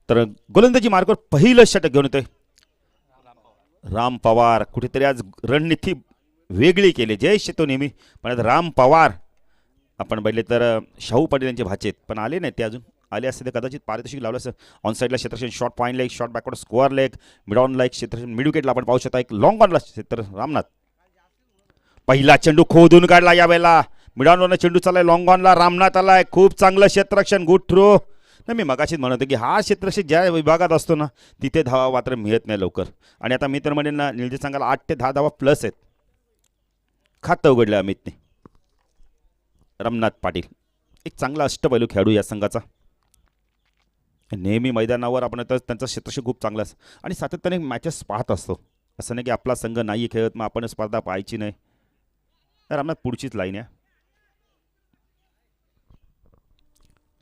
तर गोलंदाजी मार्गावर पहिलं षटक घेऊन येतोय राम पवार. कुठेतरी आज रणनीती वेगळी केली. जय शेतो नेहमी, पण आता राम पवार आपण बघितले तर शाहू पाटील यांचे भाचे आहेत, पण आले नाही ते अजून. आले असते तर कदाचित पारितोषिक लावलं असं. ऑन साईडला क्षेत्रक्षण short point leg, short backward square leg, mid on like क्षेत्रक्षण मिड विकेटला आपण पाहू शकता. एक लॉंग ऑनला क्षेत्र रामनाथ. पहिला चेंडू खोदून काढला यावेळेला. मिड ऑनवरनं चेंडू चाललाय लॉंग ऑनला. रामनाथ आलाय. खूप चांगलं क्षेत्रक्षण, गुड थ्रो. नाही मी मगाशीच म्हणत होतो की हा क्षेत्रक्षण ज्या विभागात असतो ना तिथे धावा मात्र मिळत नाही लवकर. आणि आता मी तर म्हणेन ना निलजी संघाला 8 ते 10 धावा प्लस आहेत. खातं उघडलं अमितने. रामनाथ पाटील एक चांगला अष्टपैलू खेळाडू या संघाचा. नेहमी मैदानावर आपण त्यांचा क्षेत्रक्षण खूप चांगला असतं आणि सातत्याने मॅचेस पाहत असतो. असं नाही की आपला संघ नाही खेळत मग आपण स्पर्धा पाहायची नाही. रामनाथ पुढचीच लाईन आहे.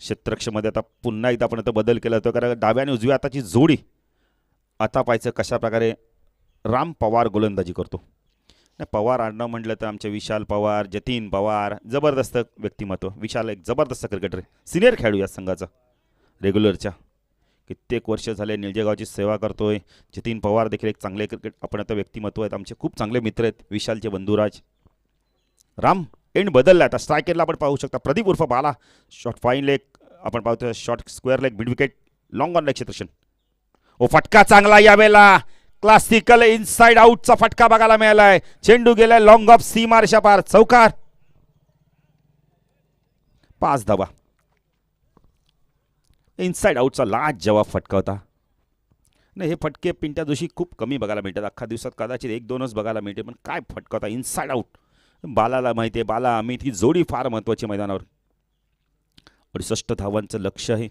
क्षेत्रक्षमध्ये आता पुन्हा एकदा आपण आता बदल केला होता, कारण डाव्या आणि उजव्या हाताची जोडी. आता पाहायचं कशा प्रकारे राम पवार गोलंदाजी करतो. नाही पवार आडनाव म्हटलं तर आमचे विशाल पवार, जतीन पवार, जबरदस्त व्यक्तिमत्व. विशाल एक जबरदस्त क्रिकेटर आहे, सिनियर खेळाडू या संघाचा रेग्युलरच्या. कित्येक वर्ष झाले निलजेगावची सेवा करतोय. जतीन पवार देखील एक चांगले क्रिकेट आपण आता व्यक्तिमत्व आहेत. आमचे खूप चांगले मित्र आहेत विशालचे बंधुराज. राम एंड बदलला. आता स्ट्रायकरला आपण पाहू शकता प्रदीप उर्फ बाला. शॉर्ट फाईन लेग आपण पाहतो, short square leg, mid wicket, long on leg क्षेत्रक्षण. ओ फटका चांगला यावेळेला. क्लासिकल इनसाइड आउटचा फटका बघायला मिळालाय. चेंडू गेलाय लॉंग ऑफ सीमा रेषा पार, चौकार. 5 धावा. इनसाइड आउटचा लाज जवाब फटका होता. नाही हे फटके पिंट्या जोशी खूप कमी बघायला मिळतात. अख्खा दिवसात कदाचित 1-2च बघायला मिळते, पण काय फटका होता इनसाइड आउट. बालाला माहिती आहे, बाला अमित ही जोडी फार महत्त्वाची मैदानावर. 68 धावांचं लक्ष आहे.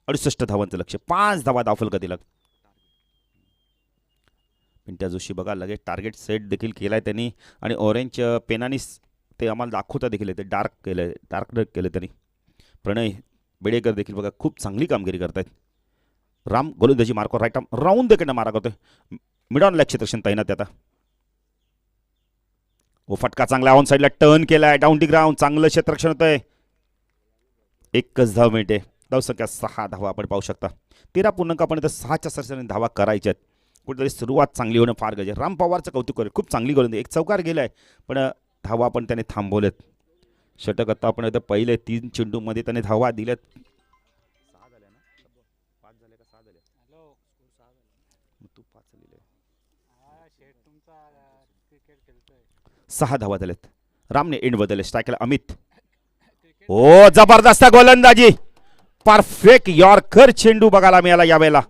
68 धावांचं लक्ष, 5 धावा धावफलकातील. पिंट्या जोशी बघा लगेच टार्गेट सेट देखील केलाय त्यांनी आणि ऑरेंज पेनानी ते आम्हाला दाखवता देखील ते डार्क केलं, डार्क केलं त्यांनी. प्रणय बेडेकर देखील बघा खूप चांगली कामगिरी करतायत. राम गोलंदाजी मार्कवर राईट आर्म राऊंड देखील मारा करतोय. मिड ऑन लेग क्षेत्रक्षण तैनात आता. ओ फटका चांगला ऑन साईडला टर्न केलाय, डाऊन टी ग्राउंड, चांगलं क्षेत्रक्षण होतंय. 1च धाव मिळते. धावसंख्या 6 धावा आपण पाहू शकता. 13 पूर्णांक आपण इथं 6च्या सरसरीने धावा करायच्यात. कुठेतरी सुरुवात चांगली होणं फार गरजेचं. राम पवारचं कौतुक करेल, खूप चांगली गोलंदाजी. एक चौकार गेलाय पण धावा पण त्याने थांबवलेत. षटक आता आपण इथं पहिले 3 चेंडूमध्ये त्याने धावा दिल्यात. 6 धावा झाल्यात. रामने एंड बदलले. स्ट्रायकला अमित. ओ जबरदस्त गोलंदाजी, परफेक्ट यॉर्कर चेंडू बघायला मिळाला यावेळेला.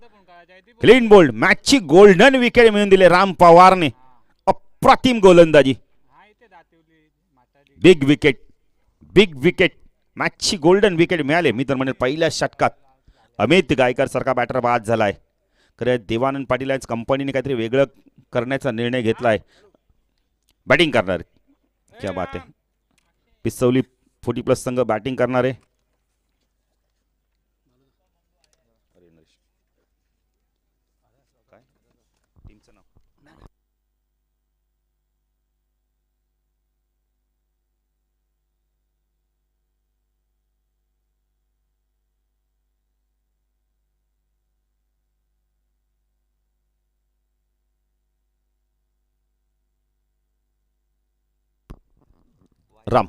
क्लीन बोल्ड मॅचची गोल्डन विकेट मिळवून दिले राम पवारने. अप्रतिम गोलंदाजी. बिग विकेट मॅचची गोल्डन विकेट मिळाले. मी तर म्हणेन पहिल्या षटकात अमित गायकर सारखा बॅटर बाद झालाय. खरं देवानंद पाटील यांच्या कंपनीने काहीतरी वेगळं करण्याचा निर्णय घेतलाय. बॅटिंग करणार क्या बात आहे. पिसवली 40+ संघ बॅटिंग करणार आहे. राम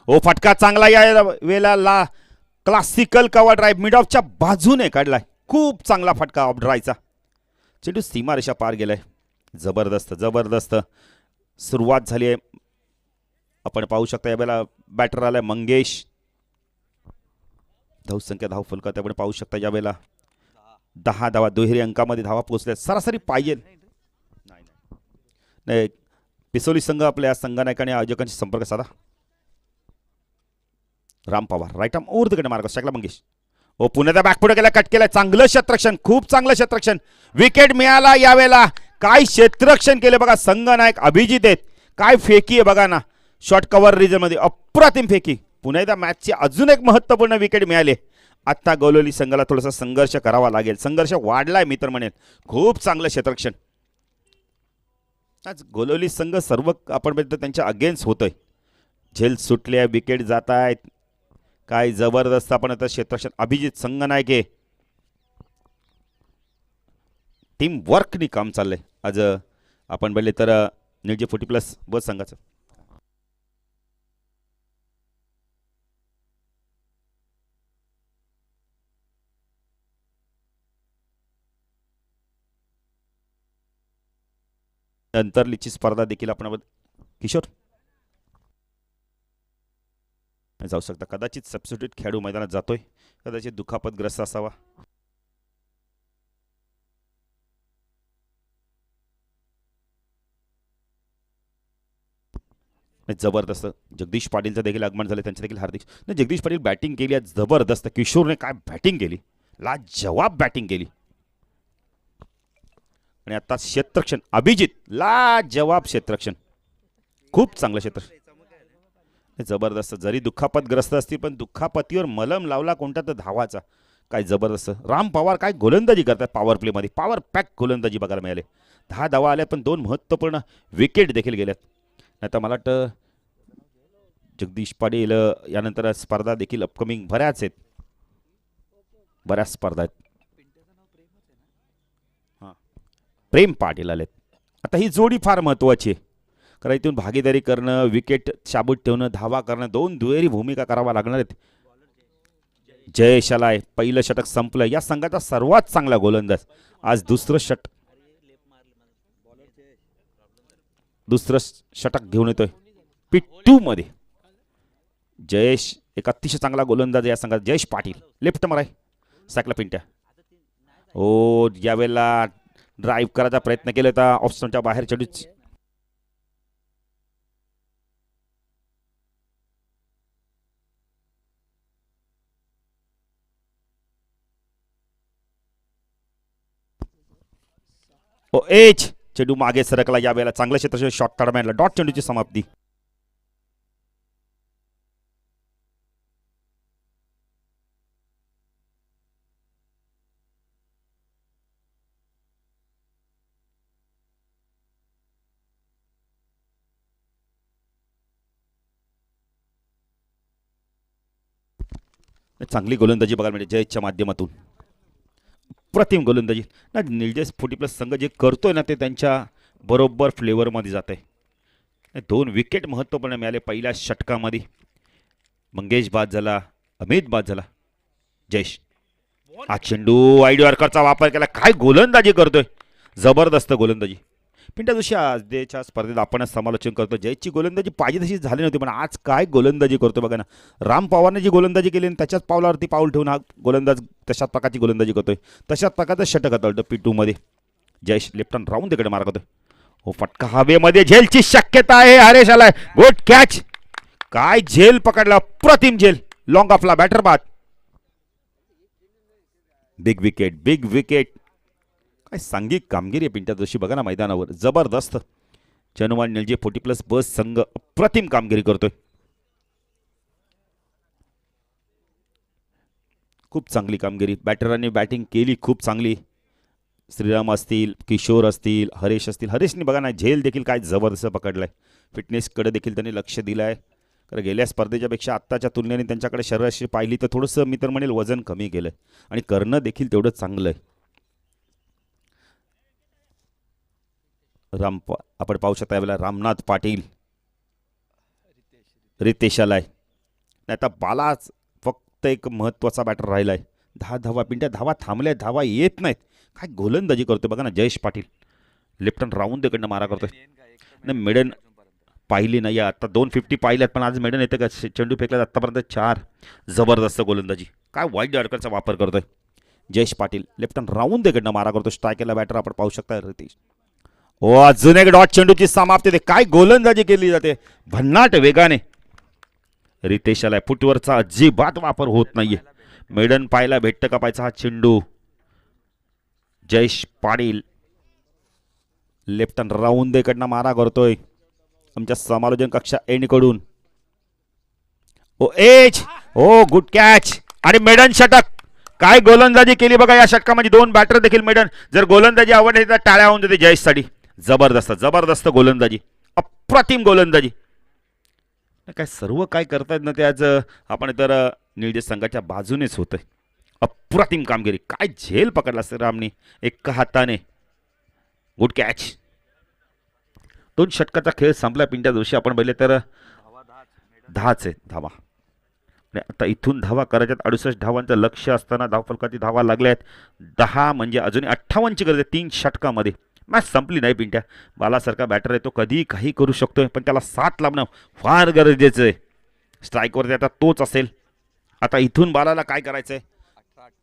ओ फटका चांगला या वेळेला क्लासिकल कव्हर ड्राईव्ह मिड ऑफच्या बाजूने काढलाय. खूप चांगला फटका ऑफ ड्रायचा. चेंडू सीमारेषा पार गेलाय. जबरदस्त सुरुवात झाली आहे. आपण पाहू शकता यावेळेला बॅटर आलाय मंगेश. धावसंख्या धाव फलकात आपण पाहू शकता यावेळेला 10 धावा. दुहेरी अंकामध्ये धावा पोहोचल्या. सरासरी पाहिजे नाही. पिसोली संघ आपल्या संघनायकाने आयोजकांशी संपर्क साधा. Ram Pawar right arm over the कडे मार्ग शकला मंगेश. ओ पुण्याचा बॅकफुट केला कट केला. चांगलं क्षेत्ररक्षण खूप चांगलं क्षेत्ररक्षण. विकेट मिळाला यावेळेला. काय क्षेत्ररक्षण केले बघा संघनायक अभिजित आहेत. काय फेकी आहे बघा ना. शॉर्ट कव्हर रिजन मध्ये अप्रतिम फेकी. पुन्हा एकदा मॅचची अजून एक महत्त्वपूर्ण विकेट मिळाले. आता गोलोली संघाला थोडासा संघर्ष करावा लागेल. संघर्ष वाढलाय मी तर म्हणेन. खूप चांगलं क्षेत्ररक्षण. आज गोलोली संघ सर्व आपण बघतो त्यांच्या अगेन्स्ट होतोय. झेल सुटले विकेट जात आहेत. काय जबरदस्त आपण आता क्षेत्ररक्षण अभिजित संघनायक आहे. टीम वर्कनी काम चाललंय आज. आपण बघले तर निर्जे 40+ बस संघाचं अंतरलीची स्पर्धा देखील आपण किशोर जाऊ शकता. कदाचित सबस्टिट्यूट खेळाडू मैदानात जातोय. कदाचित दुखापतग्रस्त असावा. जबरदस्त जगदीश पाटीलचं देखील आगमन झालं. त्यांचे देखील हार्दिक जगदीश पाटील बॅटिंग केली आज जबरदस्त. किशोरने काय बॅटिंग केली. लाजवाब बॅटिंग केली. आणि आता क्षेत्ररक्षण अभिजित लाजवाब क्षेत्ररक्षण. खूप चांगलं क्षेत्ररक्षण जबरदस्त. जरी दुखापतग्रस्त असतील पण दुखापतीवर मलम लावला कोणता तर धावाचा. काय जबरदस्त. राम पवार काय गोलंदाजी करतात. पॉवर प्लेमध्ये पॉवर पॅक गोलंदाजी बघायला मिळाले. 10 धावा आल्या पण 2 महत्त्वपूर्ण विकेट देखील गेल्यात. नाही तर मला वाटतं जगदीश पाटील यानंतर स्पर्धा देखील अपकमिंग बऱ्याच आहेत. बऱ्याच स्पर्धा आहेत. हां प्रेम पाटील आलेत. आता ही जोडी फार महत्त्वाची आहे. कारण इथून भागीदारी करणं विकेट शाबूत ठेवणं धावा करणं 2 दुहेरी भूमिका करावा लागणार आहेत. जयेश आलाय. पहिलं षटक संपलं. या संघाचा सर्वात चांगला गोलंदाज आज दुसरं षटक घेऊन येतोय पिट्टू मध्ये. जयेश एक अतिशय चांगला गोलंदाज या संघात. जयेश पाटील लेफ्ट माराय साकला पिंट्या. ओ यावेळेला ड्राईव्ह करायचा प्रयत्न केला होता. ऑफ स्टंपच्या बाहेर चढू. ओ एच चेंडू मागे सरकला. यावेळेला चांगलं क्षेत्र शॉट काढा मिळाला. डॉट चेंडूची समाप्ती. चांगली गोलंदाजी बघायला मिळते जयेशच्या माध्यमातून. प्रतिम गोलंदाजी ना. निर्जेस 40+ संघ जे करतोय ना ते त्यांच्या बरोबर फ्लेवरमध्ये जात आहे. 2 विकेट महत्त्वपूर्ण मिळाले पहिल्या षटकामध्ये. मंगेश बाद झाला. अमित बाद झाला. जयेश हा चेंडू वाईड यॉर्करचा वापर केला. काय गोलंदाजी करतोय. जबरदस्त गोलंदाजी. पिंट्या जोशी आजच्या स्पर्धेत आपणच समालोचन करतो. जयची गोलंदाजी पाहिजे तशी झाली नव्हती, पण आज काय गोलंदाजी करतो बघा ना. राम पवारने जी गोलंदाजी केली त्याच्याच पावलावरती पाऊल ठेवून हा गोलंदाज तशाच प्रकारची गोलंदाजी करतोय. तशाच प्रकारचं षटक हाताळतं P2 मध्ये. जयेश लेफ्टन राऊंड तिकडे मारा करतोय. हो फटका हवेमध्ये, झेलची शक्यता आहे. हरेश आलाय, गुड कॅच. काय झेल पकडला, प्रतिम झेल. लॉंग ऑफला बॅटर बाद. Big wicket, big wicket. काय सांघिक कामगिरी आहे पिंट्या जोशी बघा ना मैदानावर, जबरदस्त. चनुवान निलजे 40+ बस संघ अप्रतिम कामगिरी करतोय. खूप चांगली कामगिरी, बॅटरांनी बॅटिंग केली खूप चांगली. श्रीराम असतील, किशोर असतील, हरेश असतील. हरेशने बघा ना झेल देखील काय जबरदस्त पकडलाय. फिटनेसकडे देखील त्यांनी लक्ष दिलं आहे. कारण गेल्या स्पर्धेच्या पेक्षा आत्ताच्या तुलनेने त्यांच्याकडे शरीराशी पाहिली तर थोडंसं मी तर म्हणेल वजन कमी केलं आणि करणं देखील तेवढं चांगलं आहे. आपण पाहू शकता यावेळेला रामनाथ पाटील, रितेश आलाय. नाही आता बालाच फक्त एक महत्त्वाचा बॅटर राहिला आहे. 10 धावा पिंट्या, धावा थांबल्या, धावा येत नाहीत. काय गोलंदाजी करतोय बघा ना जयेश पाटील. लेफ्टन राऊंड तिकडनं मारा करतोय. नाही मेडन पाहिली नाही, आता 250 पाहिल्यात पण आज मेडन येते का. चेंडू फेकला आतापर्यंत 4. जबरदस्त गोलंदाजी. काय वाईट यॉर्करचा वापर करतोय जयेश पाटील. लेफ्टन राऊंड तिकडनं मारा करतो. स्ट्रायकरला बॅटर आपण पाहू शकता रितेश. ओ अजून एक डॉट चेंडूची समाप्ती होते. काय गोलंदाजी केली जाते भन्नाट वेगाने. रितेश आलाय, फुटवरचा अजिबात वापर होत नाहीये. मेडन पाहायला भेटतं का पाहायचा हा चेंडू. जयेश पाटील लेफ्टन राऊंड इकडनं मारा करतोय आमच्या समालोचन कक्षा एंडकडून. ओ एच, ओ गुड कॅच. आणि मेडन षटक. काय गोलंदाजी केली बघा या षटकामध्ये. 2 बॅटर देखील मेडन. जर गोलंदाजी आवडली तर टाळ्या होऊन देते जयेशसाठी. जबरदस्त जबरदस्त गोलंदाजी, अप्रतिम गोलंदाजी. काय सर्व काय करतायत ना ते आज आपण तर निळजे संघाच्या बाजूनेच होतंय. अप्रतिम कामगिरी. काय झेल पकडला श्रीरामनी एका हाताने. Good catch. 2 षटकाचा खेळ संपला पिंट्या जोशी. आपण बघितले तर 10च आहे धावा. आता इथून धावा करायच्यात. 68 धावांचं लक्ष असताना धावफलकाची धावा लागल्या आहेत 10. म्हणजे अजून 58ची गरज आहे 3 षटकामध्ये. मॅच संपली नाही पिंट्या. बालासारखा बॅटर आहे तो कधी काही करू शकतोय, पण त्याला 7 लावणं फार गरजेचं आहे. स्ट्राईकवरती आता तोच असेल. आता इथून बालाला काय करायचं आहे.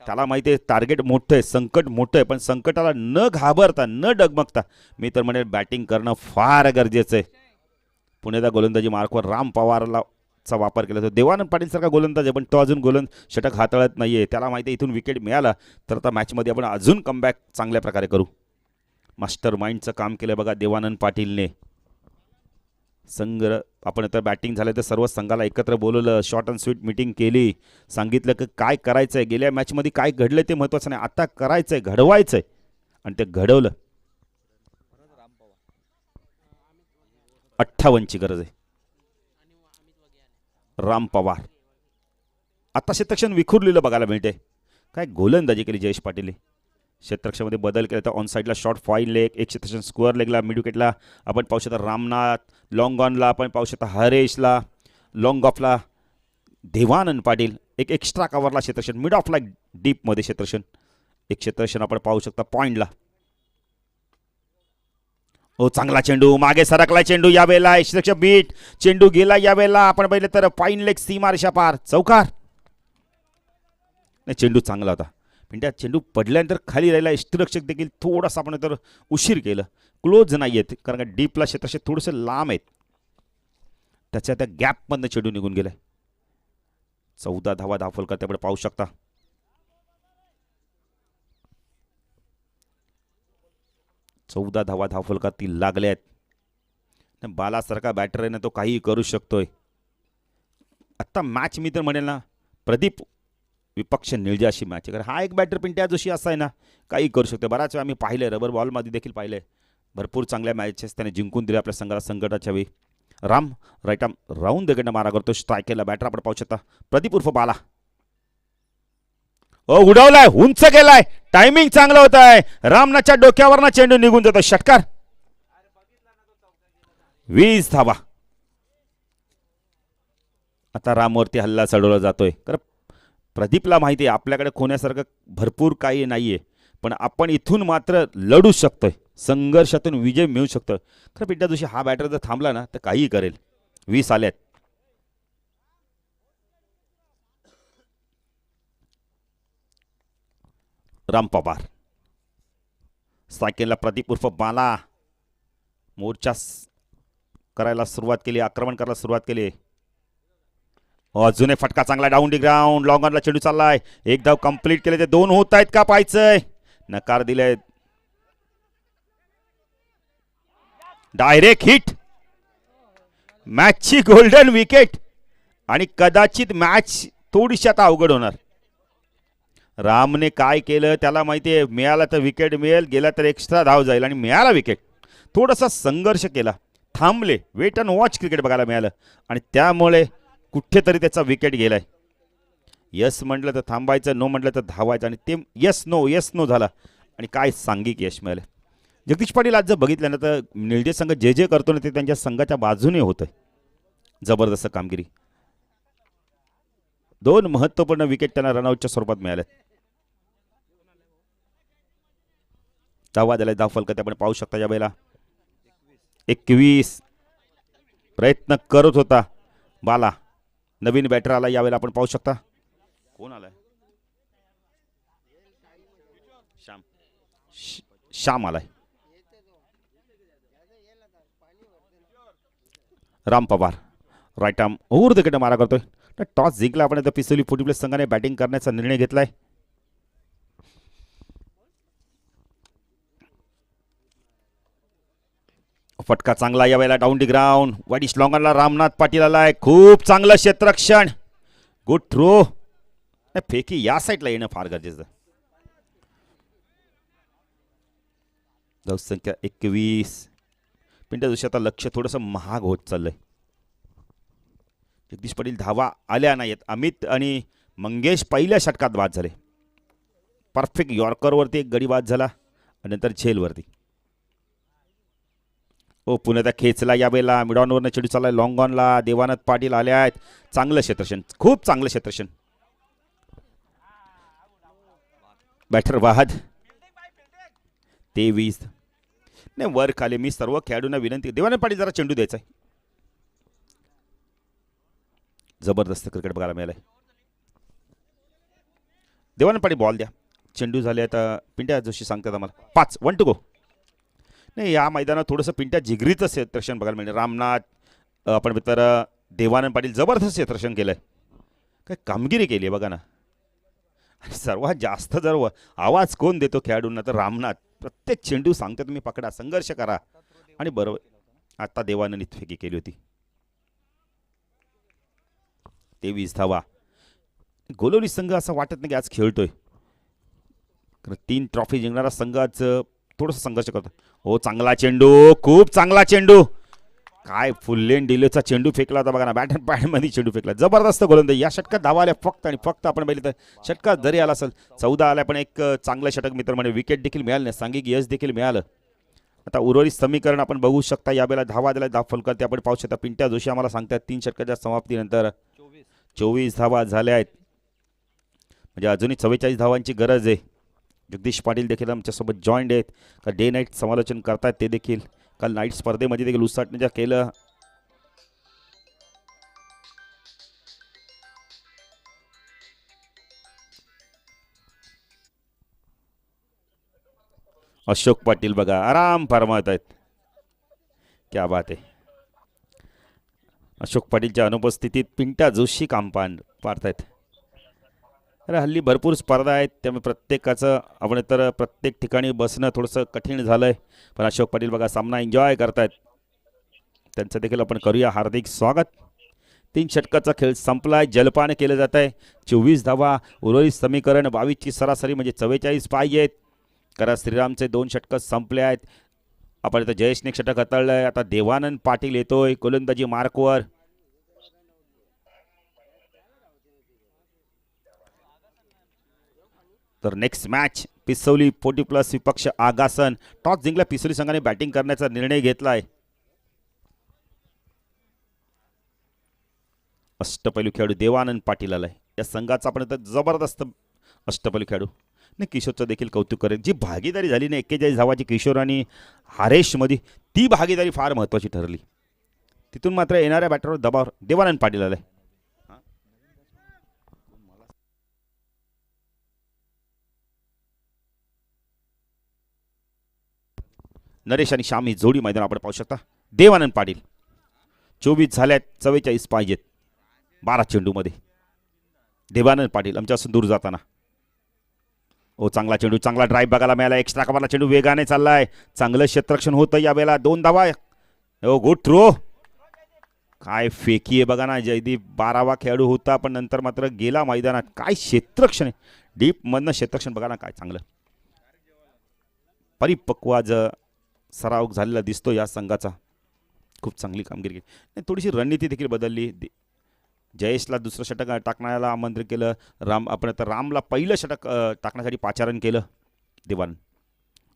त्याला माहिती आहे टार्गेट मोठं आहे, संकट मोठं आहे, पण संकटाला न घाबरता न डगमगता मी तर म्हणेल बॅटिंग करणं फार गरजेचं आहे. पुण्याचा गोलंदाजी मार्कवर राम पवारला चा वापर केला. तो देवानंद पाटील सारखा गोलंदाज आहे, पण तो अजून षटक हाताळत नाहीये. त्याला माहिती आहे इथून विकेट मिळाला तर आता मॅचमध्ये आपण अजून कमबॅक चांगल्या प्रकारे करू. मास्टर माइंडचं काम केलं बघा देवानंद पाटीलने. संघ आपण तर बॅटिंग झालं तर सर्व संघाला एकत्र बोलवलं, शॉर्ट अँड स्वीट मीटिंग केली, सांगितलं की काय करायचं आहे. गेल्या मॅचमध्ये काय घडलं ते महत्त्वाचं नाही, आता करायचं आहे, घडवायचं आहे, आणि ते घडवलं. 58ची गरज आहे. राम पवार आता क्षेत्ररक्षण विखुरलेलं बघायला मिळते. काय गोलंदाजी केली जयेश पाटील. क्षेत्ररक्षणामध्ये बदल केला तर ऑन साईडला शॉर्ट फाईन लेग, एक क्षेत्ररक्षण स्क्वेअर लेगला, मिड विकेटला आपण पाहू शकता रामनाथ, लॉंग ऑनला आपण पाहू शकता हरेशला, लॉंग ऑफला देवानंद पाटील, एक एक्स्ट्रा कव्हरला क्षेत्ररक्षण, मिड ऑफला डीपमध्ये क्षेत्ररक्षण, एक क्षेत्ररक्षण आपण पाहू शकता पॉइंटला. हो चांगला चेंडू, मागे सरकला चेंडू, यावेळेला क्षेत्ररक्षक बीट, चेंडू गेला यावेळेला आपण पाहिलं तर फाईन लेग सीमारेषा पार, चौकार. नाही चेंडू चांगला होता पण त्या चेंडू पडल्यानंतर खाली राहिला. क्षेत्ररक्षक देखील थोडासा आपण तर उशीर केलं, क्लोज नाही आहेत कारण का डीपला क्षेत्ररक्षक थोडंसं लांब आहेत, त्याच्या त्या गॅपमधनं चेंडू निघून गेलाय. 14 धावा धावफलकात त्यामुळे पाहू शकता. धावफलकातील लागले आहेत. बालासारखा बॅटर आहे ना, तो काही करू शकतोय. आता मॅच मी तर म्हणेल ना प्रदीप विपक्ष निळजा अशी मॅच आहे. हा एक बॅटर पिंट्या जोशी असा आहे ना, काही करू शकतो. बराच वेळा आम्ही पाहिलंय, रबर बॉलमध्ये देखील पाहिलंय, भरपूर चांगल्या मॅचेस त्याने जिंकून दिल्या आपल्या संघाला संकटाच्या वेळी. राम राईट आर्म राऊंड दगडनं मारा करतो, स्ट्रायकेला बॅटर आपण पाहू शकता प्रदीप उर्फ बाला. उडवलाय, उंच गेलाय, टायमिंग चांगलं होत आहे. रामनाथच्या डोक्यावरनं चेंडू निघून जातो, षटकार. 20 धावा. आता रामवरती हल्ला चढवला जातोय. तर प्रदीपला माहिती आहे आपल्याकडे खोण्यासारखं भरपूर काही नाहीये, पण आपण इथून मात्र लढू शकतोय. संघर्षातून विजय मिळू शकतो. खरं पिंट्या जोशी हा बॅटर जर थांबला ना तर काहीही करेल. 20 आल्यात. राम पवार सायकलला प्रदीप उर्फ बाला मोर्चा करायला सुरुवात केली, आक्रमण करायला सुरुवात केली. अजून एक फटका चांगला डाऊन दी ग्राउंड. लॉंग ऑनला चेंडू चाललाय. एक धाव कंप्लीट केले. ते 2 होत आहेत का पाहायचंय. नकार दिले. Direct hit. मॅचची गोल्डन विकेट आणि कदाचित मॅच थोडीशी आता अवघड होणार. रामने काय केलं त्याला माहिती आहे. मिळाला तर विकेट मिळेल, गेला तर एक्स्ट्रा धाव जाईल आणि मिळाला विकेट. थोडासा संघर्ष केला, थांबले, वेट अँड वॉच क्रिकेट बघायला मिळालं आणि त्यामुळे कुठेतरी त्याचा विकेट गेलाय. यस म्हटलं तर थांबायचं, नो म्हटलं तर धावायचं आणि ते यस नो झाला आणि काय सांघिक यश मिळालं. जगदीश पाटील आज जर बघितलं ना तर निळजे संघ जे जे करतो ना ते त्यांच्या संघाच्या बाजूने होतं. जबरदस्त कामगिरी. 2 महत्त्वपूर्ण विकेट त्यांना रनआउटच्या स्वरूपात मिळाल्यात. धावा दिला, धाव फलक आपण पाहू शकता. या वेळेला 21 प्रयत्न करत होता बाला. नवीन बॅटर आला यावेळेला आपण पाहू शकता. कोण आलाय. श्याम आलाय. Ram Pawar right arm over the wicket मारा करतोय. टॉस जिंकला आपण. आता पिसोली 40+ संघाने बॅटिंग करण्याचा निर्णय घेतलाय. फटका चांगला यावेळेला डाऊन दी ग्राउंड. वाईट लॉंगरला रामनाथ पाटील आलाय. खूप चांगलं क्षेत्ररक्षण. Good throw. फेकी या साईडला येणं फार गरजेचं. धावसंख्या 21. पिंट्या जोशी आता लक्ष थोडंसं महाग होत चाललंय. जगदीश पाटील धावा आल्या नाहीत. अमित आणि मंगेश पहिल्या षटकात बाद झाले. परफेक्ट यॉर्करवरती एक गडी बाद झाला आणि नंतर झेलवरती. पुन्हा त्या खेचला यावेळेला. मिडॉनवरनं चेंडू चाललाय लॉंग ऑनला. देवानंद पाटील आले आहेत. चांगलं क्षेत्ररक्षण, खूप चांगलं क्षेत्ररक्षण. बॅटर वाहद 23. नाही वर खाली मी सर्व खेळाडूंना विनंती. देवानंद पाटील जरा चेंडू द्यायचा आहे. जबरदस्त क्रिकेट बघायला मिळालंय. देवानंद पाटील बॉल द्या. चेंडू झाले आता. पिंट्या जोशी सांगतात आम्हाला 5 1 टू गो. नाही या मैदानात थोडंसं पिंट्या जिगरीचं क्षेत्ररक्षण बघायला मिळेल. रामनाथ आपण तर देवानंद पाटील जबरदस्त क्षेत्ररक्षण केलं आहे. काय कामगिरी केली आहे बघा ना. आणि सर्वात जास्त जर आवाज कोण देतो खेळाडूंना तर रामनाथ. प्रत्येक चेंडू सांगतो तुम्ही पकडा, संघर्ष करा आणि बरोबर. आता देवानंद फेकी केली होती. 23 धावा. गोलवली संघ असं वाटत नाही की आज खेळतोय. 3 ट्रॉफी जिंकणारा संघ आज थोडंसं संघर्ष करतो. चांगला चेंडू, खूप चांगला चेंडू. काय फुल लेन डिलेचा चेंडू फेकला होता बघा ना. बॅट अँड पॅडमध्ये चेंडू फेकला. जबरदस्त गोलंदाजी. या षटकात धावा आल्या फक्त आणि फक्त. आपण पाहिलं तर षटकात जरी आला असेल 14 आल्या पण एक चांगलं षटक मित्र म्हणजे विकेट देखील मिळालं नाही, सांघिक यश देखील मिळालं. आता उर्वरित समीकरण आपण बघू शकता. यावेळेला धावा दिला, धाव फलक आपण पाहू शकता. पिंट्या जोशी आम्हाला सांगतात 3 षटकाच्या समाप्तीनंतर 24 धावा झाल्या आहेत. म्हणजे अजूनही 44 धावांची गरज आहे. जगदीश पाटील देखील आमच्यासोबत जॉईंड आहेत. का डे नाईट समालोचन करतायत ते देखील. काल नाईट स्पर्धेमध्ये देखील उसाटण्याच्या केलं. अशोक पाटील बघा आराम फरमावत आहेत. क्या बात आहे. अशोक पाटीलच्या अनुपस्थितीत पिंट्या जोशी काम पाडतायत. अरे हल्ली भरपूर स्पर्धा आहेत त्यामुळे प्रत्येकाचं आपण तर प्रत्येक ठिकाणी बसणं थोडंसं कठीण झालं आहे. पण अशोक पाटील बघा सामना एन्जॉय करतायत. त्यांचं देखील आपण करूया हार्दिक स्वागत. 3 षटकाचा खेळ संपलाय. जलपान केलं जात आहे. 24 धावा. उर्वरित समीकरण 22ची सरासरी म्हणजे 44 पाहिजेत. कारण श्रीरामचे 2 षटकं संपले आहेत. आपण इथं जयेशने षटक हाताळलं आहे. आता देवानंद पाटील येतोय गोलंदाजी मार्कवर. तर नेक्स्ट मॅच पिसोली 40+ विपक्ष आगासन. टॉस जिंकला पिसोली संघाने बॅटिंग करण्याचा निर्णय घेतलाय. अष्टपैलू खेळाडू देवानंद पाटील आलाय. या संघाचा आपण जबरदस्त अष्टपैलू खेळाडू. नाही, किशोरचं देखील कौतुक करेल. जी भागीदारी झाली ना 41 धावाची किशोर आणि हरेशमध्ये, ती भागीदारी फार महत्त्वाची ठरली. तिथून मात्र येणाऱ्या बॅटरवर दबाव देवानंद पाटील आलाय. नरेश आणि श्याम ही जोडी मैदान आपण पाहू शकता. देवानंद पाटील 24 झाल्यात, 44 पाहिजेत 12 चेंडूमध्ये. देवानंद पाटील आमच्यापासून दूर जाताना. ओ चांगला चेंडू, चांगला ड्राईव्ह बघायला मिळाला. एक्स्ट्रा कव्हरला चेंडू वेगाने चाललाय. चांगलं क्षेत्ररक्षण होतं यावेळेला. 2 धावा. ओ गुड थ्रो. काय फेकी आहे बघा ना. जयदीप 12वा खेळाडू होता पण नंतर मात्र गेला मैदानात. काय क्षेत्ररक्षण आहे. डीप मधनं क्षेत्ररक्षण बघा ना, काय चांगलं. परिपक्व आज सराव झालेला दिसतो या संघाचा. खूप चांगली कामगिरी केली. थोडीशी रणनीती देखील बदलली. जयेशला दुसरं षटक टाकण्याला आमंत्रित केलं. आपण आता रामला पहिलं षटक टाकण्यासाठी पाचारण केलं देवानंद.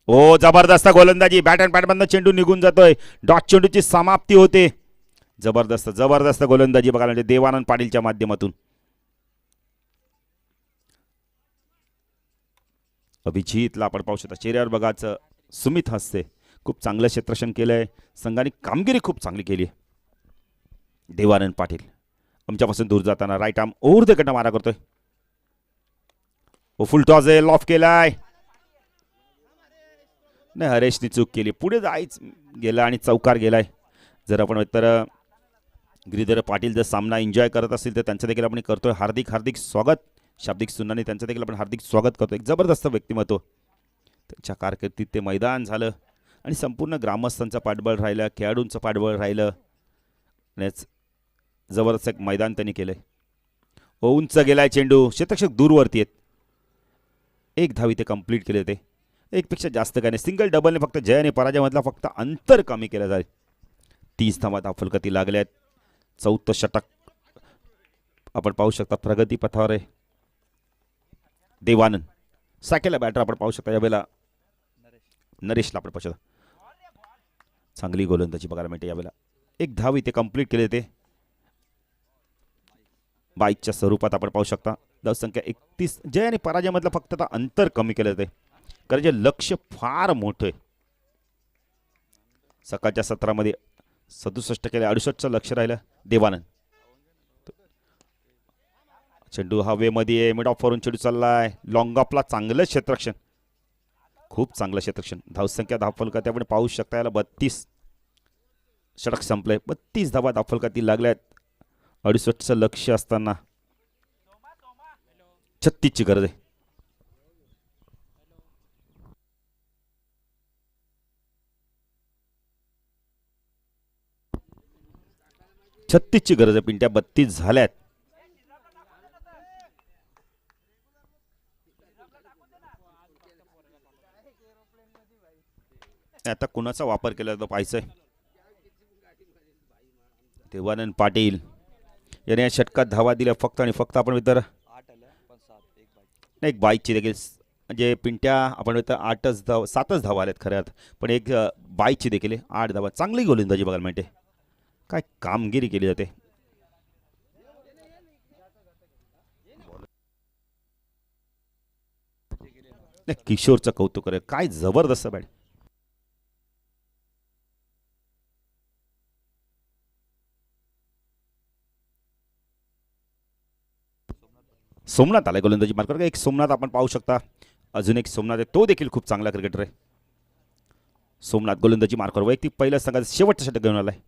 ओ जबरदस्त गोलंदाजी. बॅट अँड पॅडमधनं चेंडू निघून जातोय. डॉट चेंडूची समाप्ती होते. जबरदस्त जबरदस्त गोलंदाजी बघायला म्हणजे देवानंद पाटीलच्या माध्यमातून. अभिजितला आपण पाहू शकता. चेहऱ्यावर बघाच सुमित हसते. खूप चांगलं क्षेत्ररक्षण केलंय. संघाने कामगिरी खूप चांगली केली आहे. देवानंद पाटील आमच्यापासून दूर जाताना राईट आर्म ओव्हर द कट मारा करतोय. फुल टॉस आहे. लॉफ केलाय. नाही, हरेशने चूक केली. पुढे जायच गेला आणि चौकार गेलाय. जर आपण तर गिरीधर पाटील जर सामना एन्जॉय करत असतील तर त्यांचं देखील आपण करतोय हार्दिक हार्दिक स्वागत. शाब्दिक सुनाने त्यांचं देखील आपण हार्दिक स्वागत करतो. एक जबरदस्त व्यक्तिमत्व. त्यांच्या कारकिर्दीत ते मैदान झालं आणि संपूर्ण ग्रामस्थांचं पाठबळ राहिलं, खेळाडूंचं पाठबळ राहिलं. जबरदस्त एक मैदान त्यांनी केलंय. उंच गेलाय चेंडू. क्षेत्ररक्षक दूरवरती आहेत. 1 धाव इथे कंप्लीट केले ते. एकपेक्षा जास्त काय नाही. सिंगल डबलने फक्त जय आणि पराजयमधला फक्त अंतर कमी केलं जाईल. 30 धावा धावफलकाती लागल्यात. 4थं षटक आपण पाहू शकता प्रगती पथावर आहे. देवानंद साकेला बॅटर आपण पाहू शकता. यावेळेला नरेशला आपण पाहू शकता. चांगली गोलंदाजी बघायला मिळते यावेळेला. 1 धाव इथे कंप्लीट केले ते. बाईकच्या स्वरूपात आपण पाहू शकता. धावसंख्या 31. जय आणि पराजयमधलं फक्त आता अंतर कमी केलं ते. कारण जे लक्ष फार मोठं आहे. सकाळच्या सत्रामध्ये 67 केले. 68चं लक्ष राहिलं देवानंद. चेंडू हवेमध्ये मिड ऑफ वरून चेंडू चाललाय. लॉंग ऑफला चांगलं क्षेत्ररक्षण. खूप चांगलं क्षेत्ररक्षण. धावसंख्या धावफलकात आपण पाहू शकता. याला 32 षटक संपलंय. 32 धावा धावफलकातील लागल्यात. 68चं लक्ष असताना 36ची गरज आहे. ची गरज आहे. पिंट्या 32 झाल्यात. आता कुणाचा वापर केला तर पाहायचंय. देवानंद पाटील याने या षटकात धावा दिल्या फक्त आणि फक्त. आपण इतर एक बाईकची देखील म्हणजे पिंट्या आपण इतर 7च धावा आल्यात खऱ्यात. पण एक बाईकची देखील 8 धावा. चांगली गोलंदाजी बघायला मिळते. काय कामगिरी केली जाते. किशोरचं कौतुक करे. काय जबरदस्त बॅट. सोमनाथ आलाय गोलंदाजी मार्कर. एक सोमनाथ आपण पाहू शकता. अजून एक सोमनाथ आहे. तो देखील खूप चांगला क्रिकेटर आहे. सोमनाथ गोलंदाजी मार्कर वैयक्तिक पहिल्या संघाचा शेवटचा षटक घेऊन आलाय.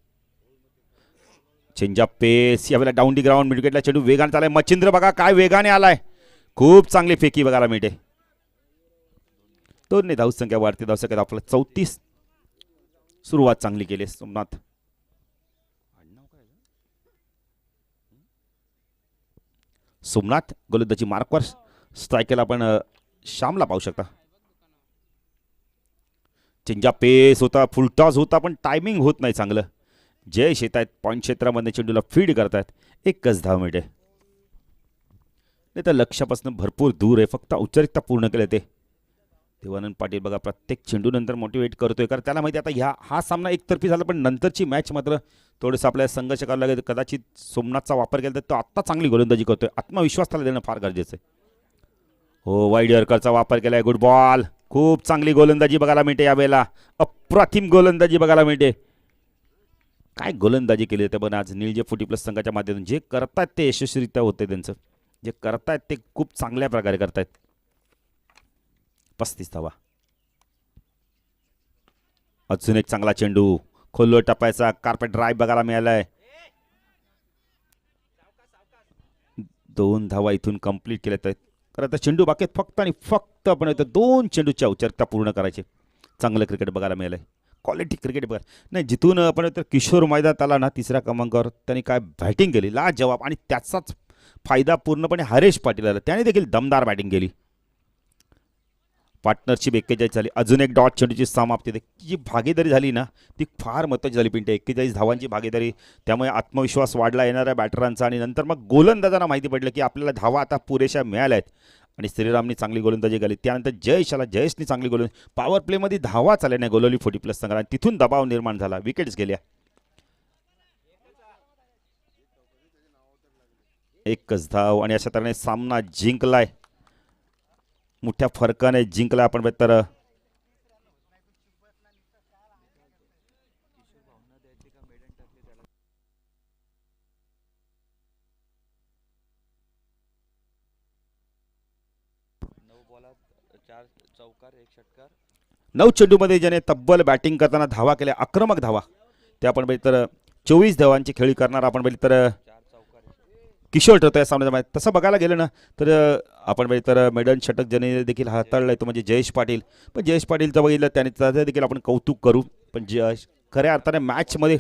चेंज ऑफ पेस. यावेळेला डाऊन दी ग्राउंड मिडविकेटला चेंडू वेगाने आलाय. मच्छिंद्र बघा काय वेगाने आलाय. खूप चांगली फेकी बघायला मिळते. 2 धावसंख्या वाढते. धावसंख्या आपल्याला 34. सुरुवात चांगली केली सोमनाथ. सोमनाथ गोलंदाजी मार्कवर. स्ट्रायकला आपण श्यामला पाहू शकता. चेंज ऑफ पेस होता. फुल टॉस होता पण टायमिंग होत नाही चांगलं. जयेश येत आहेत पॉईंट क्षेत्रामध्ये. चेंडूला फीड करतायत. 1च धाव मिळते. नाही तर लक्ष्यापासून भरपूर दूर आहे. फक्त औपचारिकता पूर्ण केले ते. देवानंद पाटील बघा प्रत्येक चेंडूनंतर मोटिवेट करतोय. कारण त्याला माहिती आता हा सामना एकतर्फी झाला पण नंतरची मॅच मात्र थोडंसं आपल्याला संघर्ष करावं लागेल. कदाचित सोमनाथचा वापर केला तर तो आत्ता चांगली गोलंदाजी करतोय. आत्मविश्वास त्याला देणं फार गरजेचं आहे. हो, वाईड यॉर्करचा वापर केलाय. Good ball. खूप चांगली गोलंदाजी बघायला मिळते यावेळेला. अप्रतिम गोलंदाजी बघायला मिळते. काय गोलंदाजी केली ते पण आज निळजे फुटी प्लस संघाच्या माध्यमातून जे करतात ते यशस्वीरित्या होते. त्यांचं जे करतायत ते खूप चांगल्या प्रकारे करतायत. 35 धावा. अजून एक चांगला चेंडू खोलवर टप्प्याचा कार्पेट ड्राईव्ह बघायला मिळालाय. 2 धावा इथून कंप्लीट केल्यात आहेत. तर आता चेंडू बाकी फक्त आणि फक्त आपण इथं 2 चेंडूच्या औपचारिकता पूर्ण करायचे. चांगलं क्रिकेट बघायला मिळालंय. क्वालिटी क्रिकेट बघा नाही. जिथून आपण तर किशोर मैदानात आला ना 3ऱ्या क्रमांकावर, त्यांनी काय बॅटिंग केली लाजवाब. आणि त्याचाच फायदा पूर्णपणे हरेश पाटील आला. त्याने देखील दमदार बॅटिंग केली. पार्टनरशिप 41 झाली. अजून एक डॉट चेंडूची समाप्ती. जी भागीदारी झाली ना ती फार महत्त्वाची झाली. पिंटे 41 धावांची भागीदारी. त्यामुळे आत्मविश्वास वाढला येणाऱ्या बॅटरांचा. आणि नंतर मग गोलंदाजांना माहिती पडलं की आपल्याला धावा आता पुरेशा मिळाल्या आहेत. आणि श्रीरामनी चांगली गोलंदाजी केली. त्यानंतर जयेश आला. जयेशनी चांगली गोलंदाजी. पॉवर प्लेमध्ये धावा चालल्या नाही गोलवली 40 प्लस संघाला. आणि तिथून दबाव निर्माण झाला. विकेट्स गेल्या. एकच धाव. आणि अशा तऱ्हेने सामना जिंकलाय. मोठ्या फरकाने जिंकला आपण तर. नऊ चेंडूमध्ये ज्याने तब्बल बॅटिंग करताना धावा केल्या, आक्रमक धावा, ते आपण बघितलं तर 24 धावांची खेळी करणार आपण बघितलं तर किशोर ठरतो या सामन्यामध्ये. तसं बघायला गेलं ना तर आपण बघितलं तर मेडन षटक ज्याने देखील हाताळलंय तो म्हणजे जयेश पाटील. पण जयेश पाटीलचं बघितलं त्याने त्याचं देखील आपण कौतुक करू. पण खऱ्या अर्थाने मॅचमध्ये